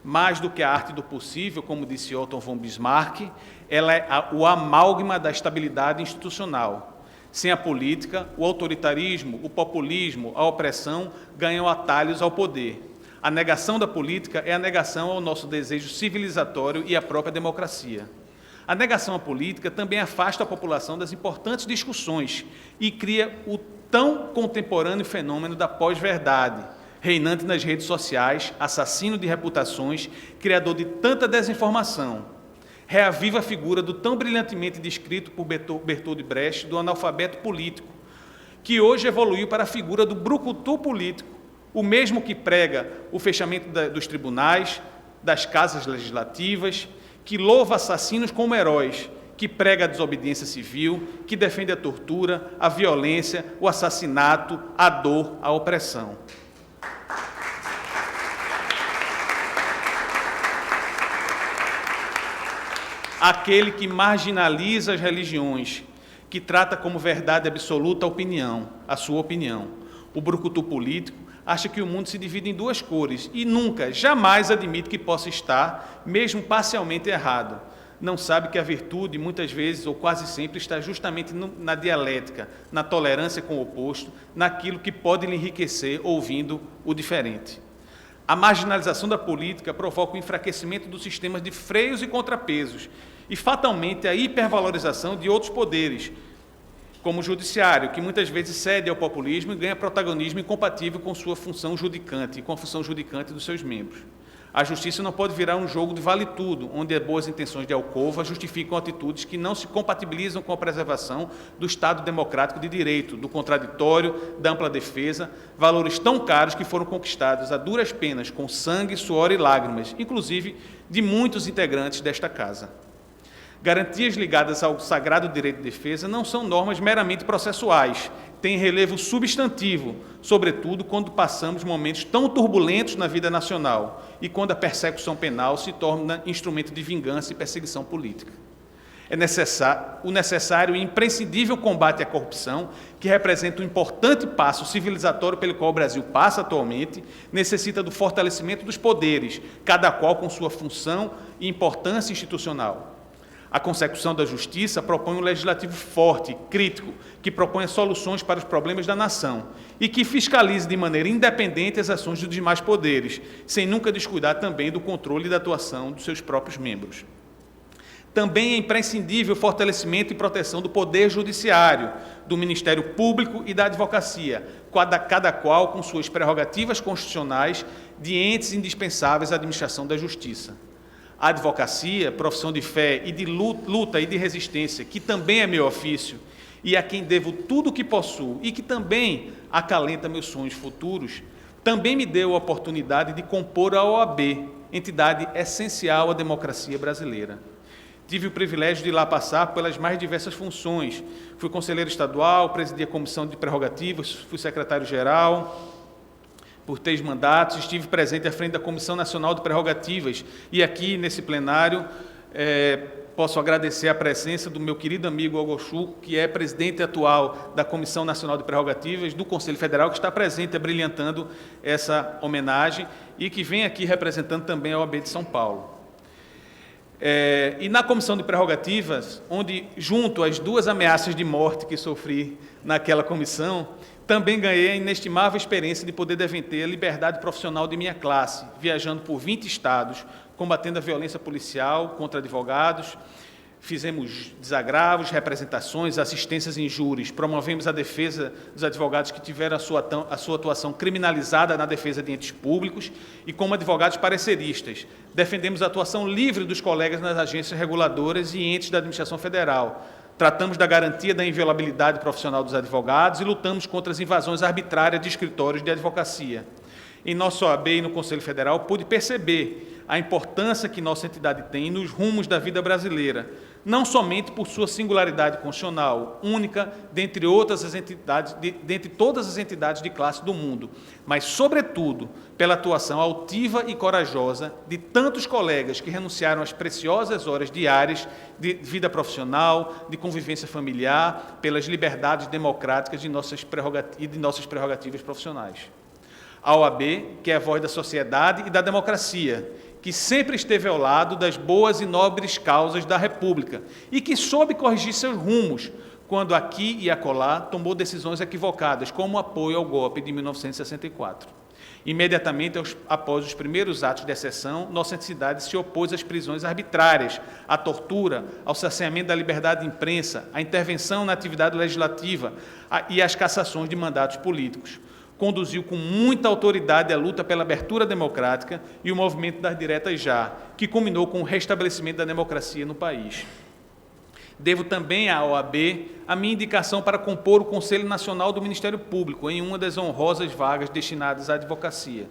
Mais do que a arte do possível, como disse Otto von Bismarck, ela é o amálgama da estabilidade institucional. Sem a política, o autoritarismo, o populismo, a opressão ganham atalhos ao poder. A negação da política é a negação ao nosso desejo civilizatório e à própria democracia. A negação à política também afasta a população das importantes discussões e cria o tão contemporâneo fenômeno da pós-verdade, reinante nas redes sociais, assassino de reputações, criador de tanta desinformação. Reaviva a figura do tão brilhantemente descrito por Bertold Brecht do analfabeto político, que hoje evoluiu para a figura do brucutu político, o mesmo que prega o fechamento dos tribunais, das casas legislativas, que louva assassinos como heróis, que prega a desobediência civil, que defende a tortura, a violência, o assassinato, a dor, a opressão. Aquele que marginaliza as religiões, que trata como verdade absoluta a opinião, a sua opinião. O brucutu político acha que o mundo se divide em duas cores e nunca, jamais admite que possa estar, mesmo parcialmente errado. Não sabe que a virtude, muitas vezes ou quase sempre, está justamente na dialética, na tolerância com o oposto, naquilo que pode lhe enriquecer ouvindo o diferente. A marginalização da política provoca o enfraquecimento dos sistemas de freios e contrapesos e, fatalmente, a hipervalorização de outros poderes, como o judiciário, que muitas vezes cede ao populismo e ganha protagonismo incompatível com sua função judicante e com a função judicante dos seus membros. A justiça não pode virar um jogo de vale-tudo, onde as boas intenções de alcova justificam atitudes que não se compatibilizam com a preservação do Estado democrático de direito, do contraditório, da ampla defesa, valores tão caros que foram conquistados a duras penas, com sangue, suor e lágrimas, inclusive de muitos integrantes desta Casa. Garantias ligadas ao sagrado direito de defesa não são normas meramente processuais, têm relevo substantivo, sobretudo quando passamos momentos tão turbulentos na vida nacional e quando a persecução penal se torna instrumento de vingança e perseguição política. É o necessário e imprescindível combate à corrupção, que representa um importante passo civilizatório pelo qual o Brasil passa atualmente, necessita do fortalecimento dos poderes, cada qual com sua função e importância institucional. A consecução da justiça propõe um legislativo forte, crítico, que proponha soluções para os problemas da nação e que fiscalize de maneira independente as ações dos demais poderes, sem nunca descuidar também do controle e da atuação dos seus próprios membros. Também é imprescindível o fortalecimento e proteção do Poder Judiciário, do Ministério Público e da Advocacia, cada qual com suas prerrogativas constitucionais de entes indispensáveis à administração da Justiça. A advocacia, profissão de fé e de luta e de resistência, que também é meu ofício, e a quem devo tudo o que possuo e que também acalenta meus sonhos futuros, também me deu a oportunidade de compor a OAB, entidade essencial à democracia brasileira. Tive o privilégio de lá passar pelas mais diversas funções. Fui conselheiro estadual, presidi a comissão de prerrogativas, fui secretário-geral por 3 mandatos, estive presente à frente da Comissão Nacional de Prerrogativas e aqui, nesse plenário, posso agradecer a presença do meu querido amigo Algochu, que é presidente atual da Comissão Nacional de Prerrogativas do Conselho Federal, que está presente, abrilhantando essa homenagem e que vem aqui representando também a OAB de São Paulo. E na Comissão de Prerrogativas, onde, junto às 2 ameaças de morte que sofri naquela comissão, também ganhei a inestimável experiência de poder defender a liberdade profissional de minha classe, viajando por 20 estados, combatendo a violência policial contra advogados, fizemos desagravos, representações, assistências em júris, promovemos a defesa dos advogados que tiveram a sua atuação criminalizada na defesa de entes públicos e como advogados pareceristas. Defendemos a atuação livre dos colegas nas agências reguladoras e entes da administração federal. Tratamos da garantia da inviolabilidade profissional dos advogados e lutamos contra as invasões arbitrárias de escritórios de advocacia. Em nossa OAB e no Conselho Federal, pude perceber a importância que nossa entidade tem nos rumos da vida brasileira, não somente por sua singularidade constitucional, única dentre todas as entidades de classe do mundo, mas, sobretudo, pela atuação altiva e corajosa de tantos colegas que renunciaram às preciosas horas diárias de vida profissional, de convivência familiar, pelas liberdades democráticas de nossas prerrogativas profissionais. A OAB, que é a voz da sociedade e da democracia, que sempre esteve ao lado das boas e nobres causas da República e que soube corrigir seus rumos quando aqui e acolá tomou decisões equivocadas, como o apoio ao golpe de 1964. Imediatamente após os primeiros atos de exceção, nossa entidade se opôs às prisões arbitrárias, à tortura, ao cerceamento da liberdade de imprensa, à intervenção na atividade legislativa e às cassações de mandatos políticos. Conduziu com muita autoridade a luta pela abertura democrática e o movimento das diretas já, que culminou com o restabelecimento da democracia no país. Devo também à OAB a minha indicação para compor o Conselho Nacional do Ministério Público, em uma das honrosas vagas destinadas à advocacia.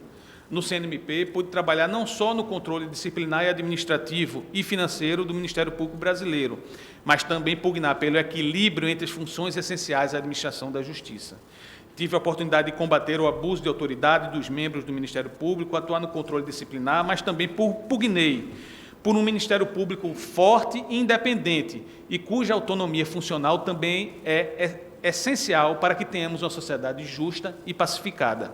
No CNMP, pude trabalhar não só no controle disciplinar e administrativo e financeiro do Ministério Público brasileiro, mas também pugnar pelo equilíbrio entre as funções essenciais à administração da Justiça. Tive a oportunidade de combater o abuso de autoridade dos membros do Ministério Público, atuar no controle disciplinar, mas também pugnei por um Ministério Público forte e independente e cuja autonomia funcional também é essencial para que tenhamos uma sociedade justa e pacificada.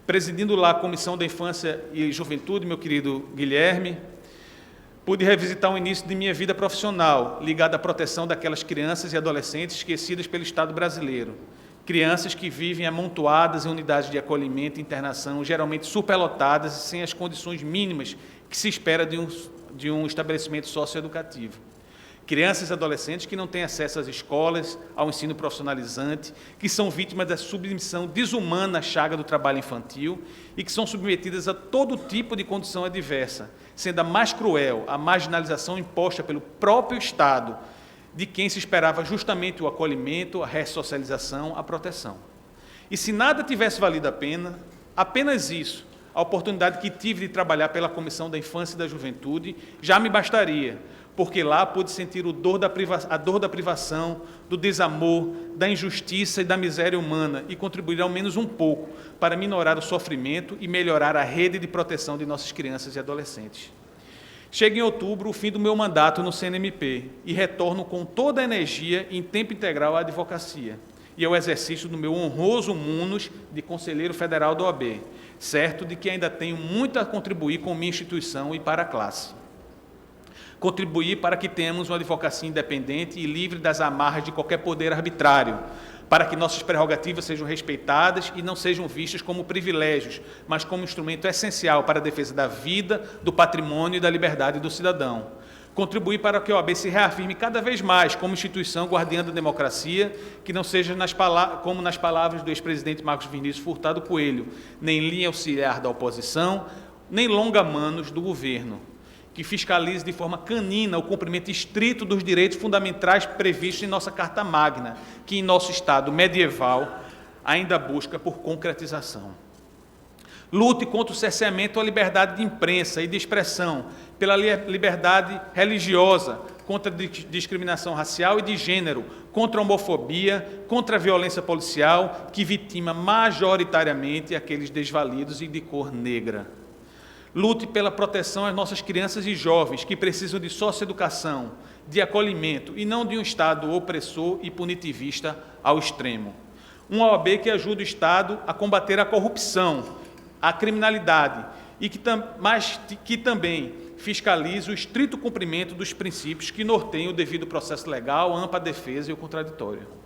Presidindo lá a Comissão da Infância e Juventude, meu querido Guilherme, pude revisitar o início de minha vida profissional, ligada à proteção daquelas crianças e adolescentes esquecidas pelo Estado brasileiro. Crianças que vivem amontoadas em unidades de acolhimento e internação, geralmente superlotadas e sem as condições mínimas que se espera de um estabelecimento socioeducativo. Crianças e adolescentes que não têm acesso às escolas, ao ensino profissionalizante, que são vítimas da submissão desumana à chaga do trabalho infantil e que são submetidas a todo tipo de condição adversa, sendo a mais cruel a marginalização imposta pelo próprio Estado, de quem se esperava justamente o acolhimento, a ressocialização, a proteção. E se nada tivesse valido a pena, apenas isso, a oportunidade que tive de trabalhar pela Comissão da Infância e da Juventude, já me bastaria, porque lá pude sentir a dor da privação, do desamor, da injustiça e da miséria humana e contribuir ao menos um pouco para minorar o sofrimento e melhorar a rede de proteção de nossas crianças e adolescentes. Chega em outubro o fim do meu mandato no CNMP e retorno com toda a energia em tempo integral à advocacia e ao exercício do meu honroso munus de Conselheiro Federal da OAB, certo de que ainda tenho muito a contribuir com minha instituição e para a classe. Contribuir para que tenhamos uma advocacia independente e livre das amarras de qualquer poder arbitrário, para que nossas prerrogativas sejam respeitadas e não sejam vistas como privilégios, mas como instrumento essencial para a defesa da vida, do patrimônio e da liberdade do cidadão. Contribuir para que a OAB se reafirme cada vez mais como instituição guardiã da democracia, que não seja como nas palavras do ex-presidente Marcos Vinícius Furtado Coelho, nem linha auxiliar da oposição, nem longa-manos do governo, que fiscalize de forma canina o cumprimento estrito dos direitos fundamentais previstos em nossa Carta Magna, que em nosso Estado medieval ainda busca por concretização. Lute contra o cerceamento à liberdade de imprensa e de expressão, pela liberdade religiosa, contra a discriminação racial e de gênero, contra a homofobia, contra a violência policial, que vitima majoritariamente aqueles desvalidos e de cor negra. Lute pela proteção às nossas crianças e jovens que precisam de socioeducação, de acolhimento e não de um Estado opressor e punitivista ao extremo. Uma OAB que ajude o Estado a combater a corrupção, a criminalidade, mas que também fiscalize o estrito cumprimento dos princípios que norteiam o devido processo legal, a ampla defesa e o contraditório.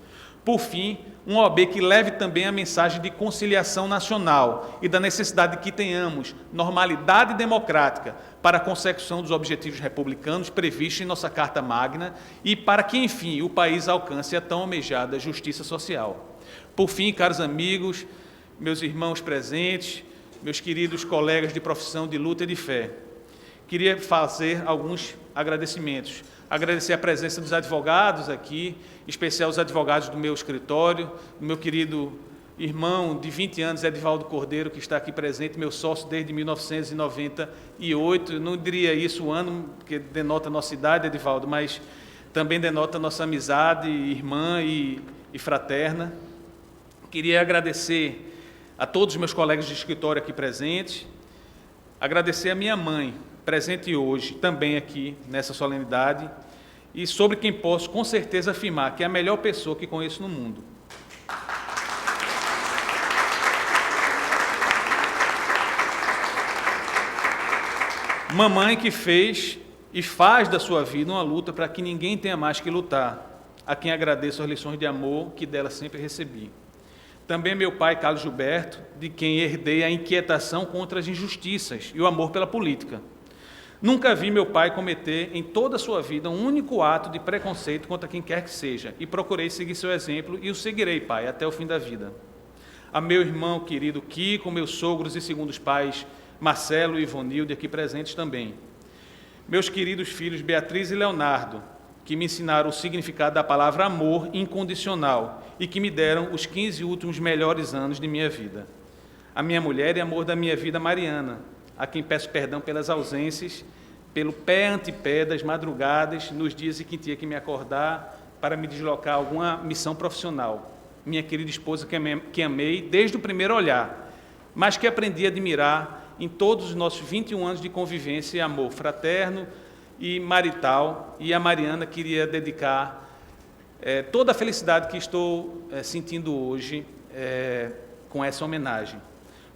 Por fim, uma OAB que leve também a mensagem de conciliação nacional e da necessidade de que tenhamos normalidade democrática para a consecução dos objetivos republicanos previstos em nossa Carta Magna e para que, enfim, o país alcance a tão almejada justiça social. Por fim, caros amigos, meus irmãos presentes, meus queridos colegas de profissão de luta e de fé, queria fazer alguns agradecimentos. Agradecer a presença dos advogados aqui, em especial os advogados do meu escritório, do meu querido irmão de 20 anos, Edivaldo Cordeiro, que está aqui presente, meu sócio desde 1998. Eu não diria isso o ano, porque denota a nossa idade, Edivaldo, mas também denota a nossa amizade, irmã e fraterna. Queria agradecer a todos os meus colegas de escritório aqui presentes, agradecer a minha mãe, presente hoje, também aqui nessa solenidade, e sobre quem posso com certeza afirmar que é a melhor pessoa que conheço no mundo. Mamãe que fez e faz da sua vida uma luta para que ninguém tenha mais que lutar, a quem agradeço as lições de amor que dela sempre recebi. Também meu pai, Carlos Gilberto, de quem herdei a inquietação contra as injustiças e o amor pela política. Nunca vi meu pai cometer em toda a sua vida um único ato de preconceito contra quem quer que seja, e procurei seguir seu exemplo e o seguirei, pai, até o fim da vida. A meu irmão querido Kiko, meus sogros e segundos pais, Marcelo e Ivonilde, aqui presentes também. Meus queridos filhos Beatriz e Leonardo, que me ensinaram o significado da palavra amor incondicional e que me deram os 15 últimos melhores anos de minha vida. A minha mulher e amor da minha vida, Mariana, a quem peço perdão pelas ausências, pelo pé ante pé das madrugadas, nos dias em que tinha que me acordar para me deslocar a alguma missão profissional. Minha querida esposa que amei desde o primeiro olhar, mas que aprendi a admirar em todos os nossos 21 anos de convivência e amor fraterno e marital. E a Mariana queria dedicar toda a felicidade que estou sentindo hoje com essa homenagem.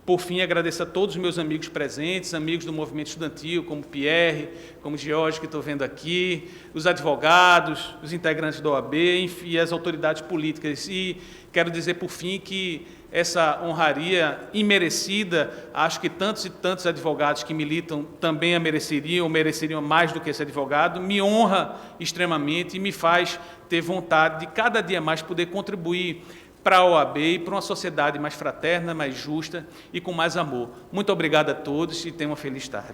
Por fim, agradeço a todos os meus amigos presentes, amigos do movimento estudantil, como Pierre, como George, que estou vendo aqui, os advogados, os integrantes da OAB, enfim, e as autoridades políticas. E quero dizer, por fim, que essa honraria imerecida, acho que tantos e tantos advogados que militam também a mereceriam mais do que esse advogado, me honra extremamente e me faz ter vontade de cada dia mais poder contribuir para a OAB e para uma sociedade mais fraterna, mais justa e com mais amor. Muito obrigado a todos e tenham uma feliz tarde.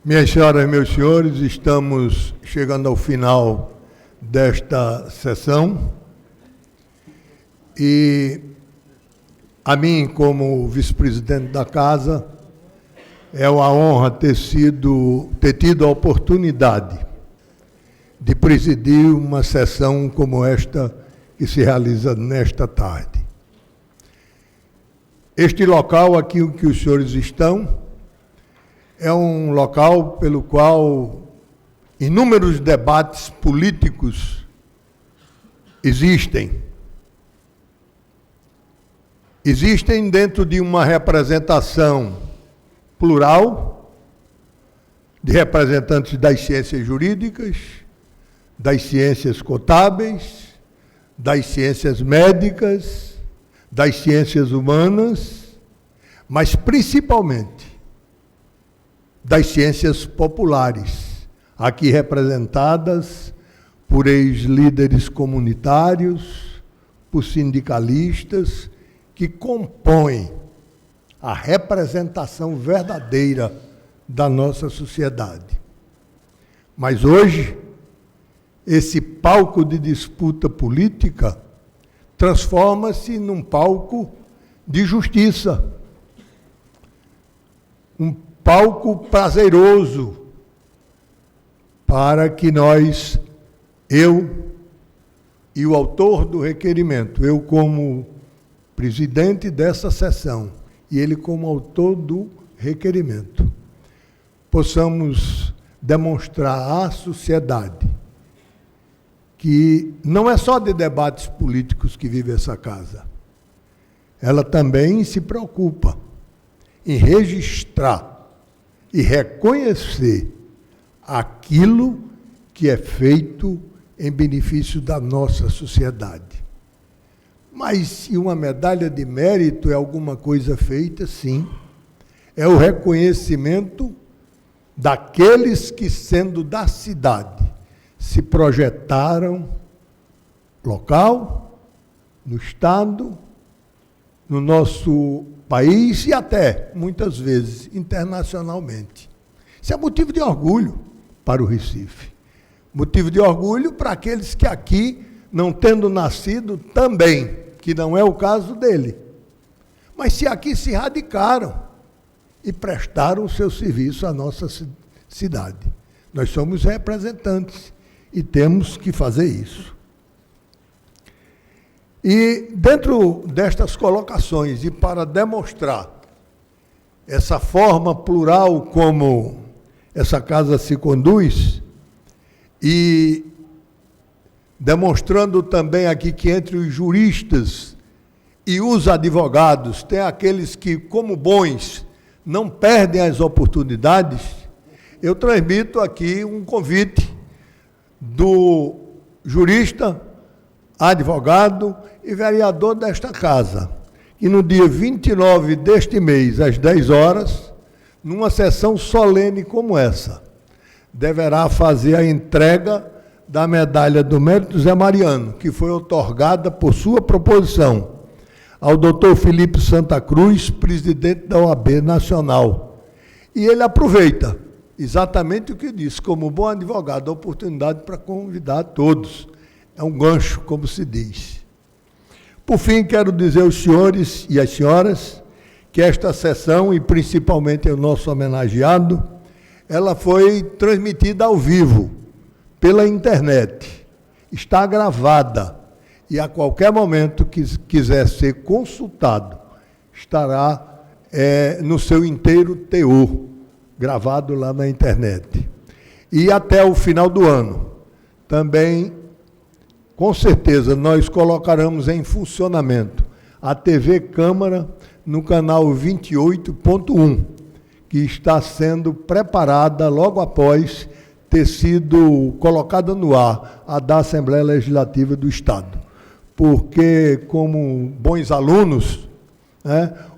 Minhas senhoras e meus senhores, estamos chegando ao final desta sessão e a mim, como vice-presidente da Casa, é uma honra ter tido a oportunidade de presidir uma sessão como esta que se realiza nesta tarde. Este local aqui em que os senhores estão é um local pelo qual inúmeros debates políticos existem. Existem dentro de uma representação plural, de representantes das ciências jurídicas, das ciências contábeis, das ciências médicas, das ciências humanas, mas principalmente das ciências populares, aqui representadas por ex-líderes comunitários, por sindicalistas, que compõem a representação verdadeira da nossa sociedade. Mas hoje, esse palco de disputa política transforma-se num palco de justiça, um palco prazeroso para que nós, eu e o autor do requerimento, eu como presidente dessa sessão e ele como autor do requerimento, possamos demonstrar à sociedade que não é só de debates políticos que vive essa casa. Ela também se preocupa em registrar e reconhecer aquilo que é feito em benefício da nossa sociedade. Mas se uma medalha de mérito é alguma coisa feita, sim, é o reconhecimento daqueles que, sendo da cidade, se projetaram local, no Estado, no nosso país e até, muitas vezes, internacionalmente. Isso é motivo de orgulho para o Recife. Motivo de orgulho para aqueles que aqui, não tendo nascido, também, que não é o caso dele. Mas se aqui se radicaram e prestaram o seu serviço à nossa cidade. Nós somos representantes e temos que fazer isso. E dentro destas colocações, e para demonstrar essa forma plural como essa casa se conduz, e demonstrando também aqui que entre os juristas e os advogados, tem aqueles que, como bons, não perdem as oportunidades, eu transmito aqui um convite do jurista, advogado e vereador desta casa, que no dia 29 deste mês, às 10 horas, numa sessão solene como essa, deverá fazer a entrega da medalha do Mérito Zé Mariano, que foi outorgada por sua proposição ao doutor Felipe Santa Cruz, presidente da OAB Nacional. E ele aproveita exatamente o que disse, como bom advogado, a oportunidade para convidar todos. É um gancho, como se diz. Por fim, quero dizer aos senhores e às senhoras que esta sessão, e principalmente o nosso homenageado, ela foi transmitida ao vivo, pela internet. Está gravada e a qualquer momento que quiser ser consultado, estará no seu inteiro teor, gravado lá na internet. E até o final do ano, também, com certeza, nós colocaremos em funcionamento a TV Câmara no canal 28.1, que está sendo preparada logo após ter sido colocada no ar a da Assembleia Legislativa do Estado. Porque, como bons alunos,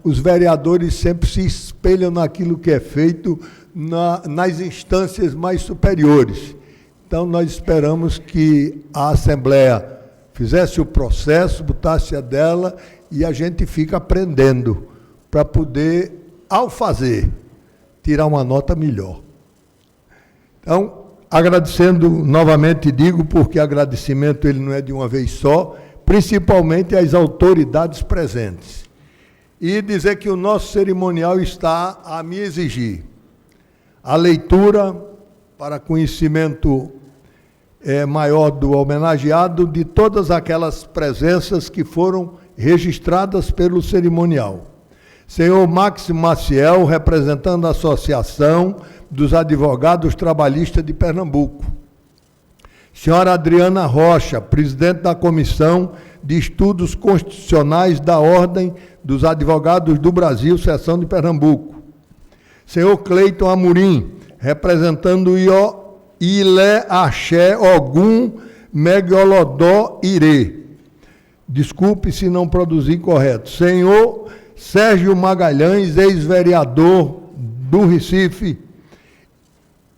os vereadores sempre se espelham naquilo que é feito nas instâncias mais superiores. Então, nós esperamos que a Assembleia fizesse o processo, botasse a dela, e a gente fica aprendendo para poder, ao fazer, tirar uma nota melhor. Então, agradecendo novamente, digo, porque agradecimento ele não é de uma vez só, principalmente às autoridades presentes. E dizer que o nosso cerimonial está a me exigir a leitura para conhecimento maior do homenageado de todas aquelas presenças que foram registradas pelo cerimonial. Senhor Max Maciel, representando a Associação dos Advogados Trabalhistas de Pernambuco. Senhora Adriana Rocha, presidente da Comissão de Estudos Constitucionais da Ordem dos Advogados do Brasil, seção de Pernambuco. Senhor Cleiton Amorim, representando o Ilé Axé Ogum Megolodó Irê. Desculpe se não produzi correto. Senhor Sérgio Magalhães, ex-vereador do Recife.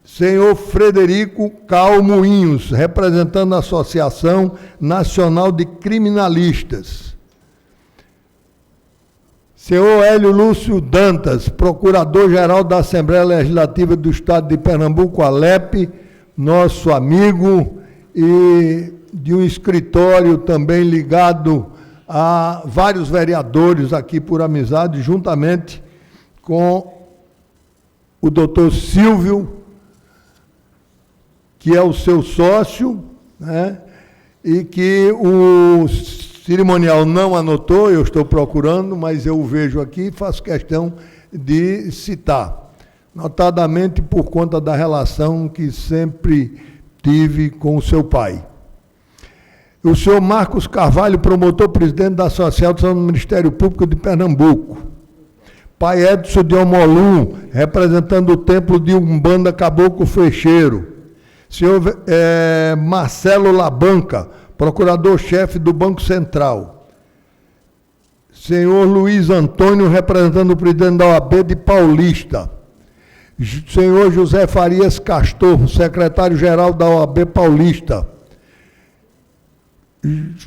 Senhor Frederico Calmoinhos, representando a Associação Nacional de Criminalistas. Senhor Hélio Lúcio Dantas, Procurador-Geral da Assembleia Legislativa do Estado de Pernambuco, ALEP, nosso amigo, e de um escritório também ligado a vários vereadores aqui por amizade, juntamente com o doutor Silvio, que é o seu sócio, e que o cerimonial não anotou, eu estou procurando, mas eu o vejo aqui e faço questão de citar, notadamente por conta da relação que sempre tive com o seu pai. O senhor Marcos Carvalho, promotor-presidente da Associação do Ministério Público de Pernambuco. Pai Edson de Omolu, representando o Templo de Umbanda Caboclo Fecheiro. Senhor Marcelo Labanca, procurador-chefe do Banco Central. Senhor Luiz Antônio, representando o presidente da OAB de Paulista. Senhor José Farias Castor, secretário-geral da OAB Paulista.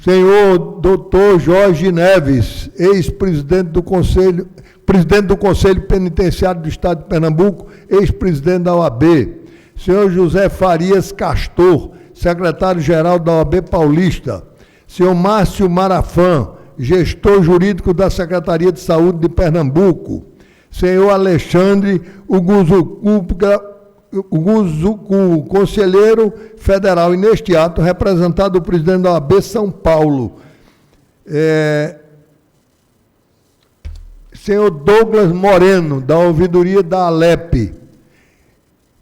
Senhor doutor Jorge Neves, ex-presidente do Conselho, presidente do Conselho Penitenciário do Estado de Pernambuco, ex-presidente da OAB. Senhor José Farias Castor, secretário-geral da OAB Paulista. Senhor Márcio Marafã, gestor jurídico da Secretaria de Saúde de Pernambuco. Senhor Alexandre Uguzucu, conselheiro federal, e neste ato, representado o presidente da OAB São Paulo. Senhor Douglas Moreno, da ouvidoria da ALEP.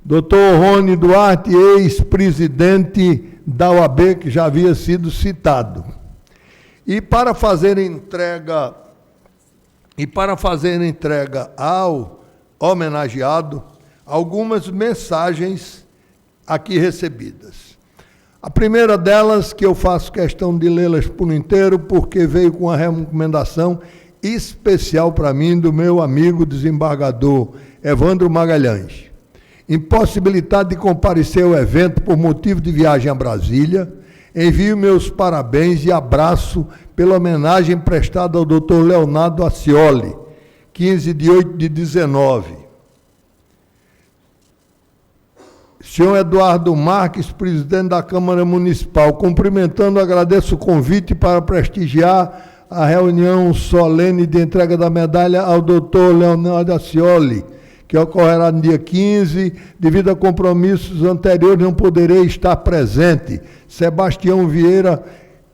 Doutor Rony Duarte, ex-presidente da OAB, que já havia sido citado. E para fazer entrega ao homenageado, algumas mensagens aqui recebidas. A primeira delas, que eu faço questão de lê-las por inteiro, porque veio com uma recomendação especial para mim, do meu amigo desembargador Evandro Magalhães. Impossibilitado de comparecer ao evento por motivo de viagem a Brasília, envio meus parabéns e abraço pela homenagem prestada ao Dr. Leonardo Acioli, 15 de 8 de 19. Senhor Eduardo Marques, presidente da Câmara Municipal, cumprimentando, agradeço o convite para prestigiar a reunião solene de entrega da medalha ao doutor Leonardo Acioli, que ocorrerá no dia 15, devido a compromissos anteriores, não poderei estar presente. Sebastião Vieira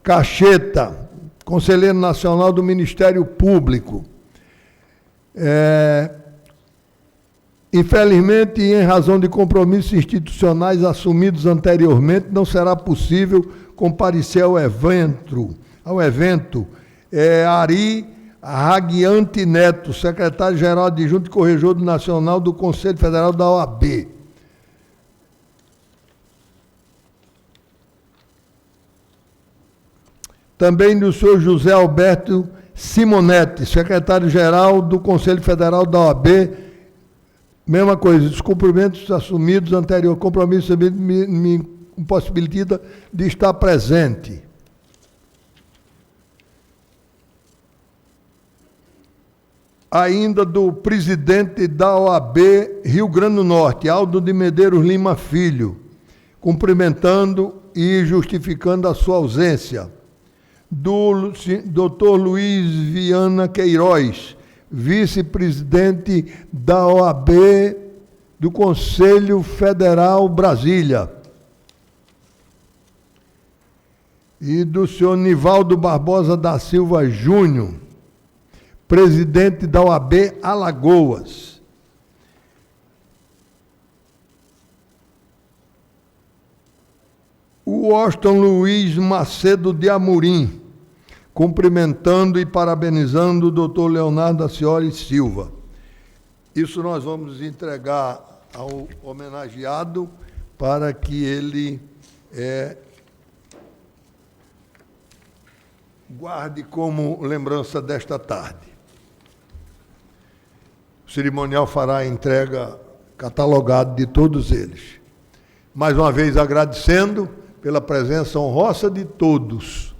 Cacheta, Conselheiro Nacional do Ministério Público. Infelizmente, em razão de compromissos institucionais assumidos anteriormente, não será possível comparecer ao evento. Ari Raguiante Neto, secretário-geral adjunto e corregedor nacional do Conselho Federal da OAB. Também do senhor José Alberto Simonetti, secretário-geral do Conselho Federal da OAB. Mesma coisa, os cumprimentos assumidos anterior compromisso me impossibilita de estar presente. Ainda do presidente da OAB Rio Grande do Norte, Aldo de Medeiros Lima Filho, cumprimentando e justificando a sua ausência. Do Dr. Luiz Viana Queiroz, vice-presidente da OAB do Conselho Federal Brasília. E do senhor Nivaldo Barbosa da Silva Júnior, presidente da OAB Alagoas. O Washington Luiz Macedo de Amorim, cumprimentando e parabenizando o doutor Leonardo Acioli Silva. Isso nós vamos entregar ao homenageado para que ele guarde como lembrança desta tarde. O cerimonial fará a entrega catalogada de todos eles. Mais uma vez agradecendo pela presença honrosa de todos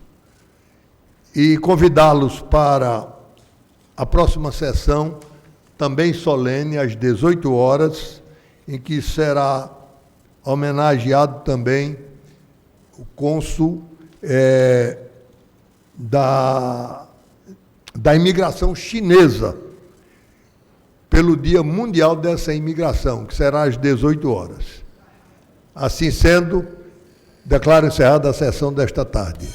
e convidá-los para a próxima sessão, também solene, às 18 horas, em que será homenageado também o cônsul da imigração chinesa, pelo Dia Mundial dessa imigração, que será às 18 horas. Assim sendo, declaro encerrada a sessão desta tarde.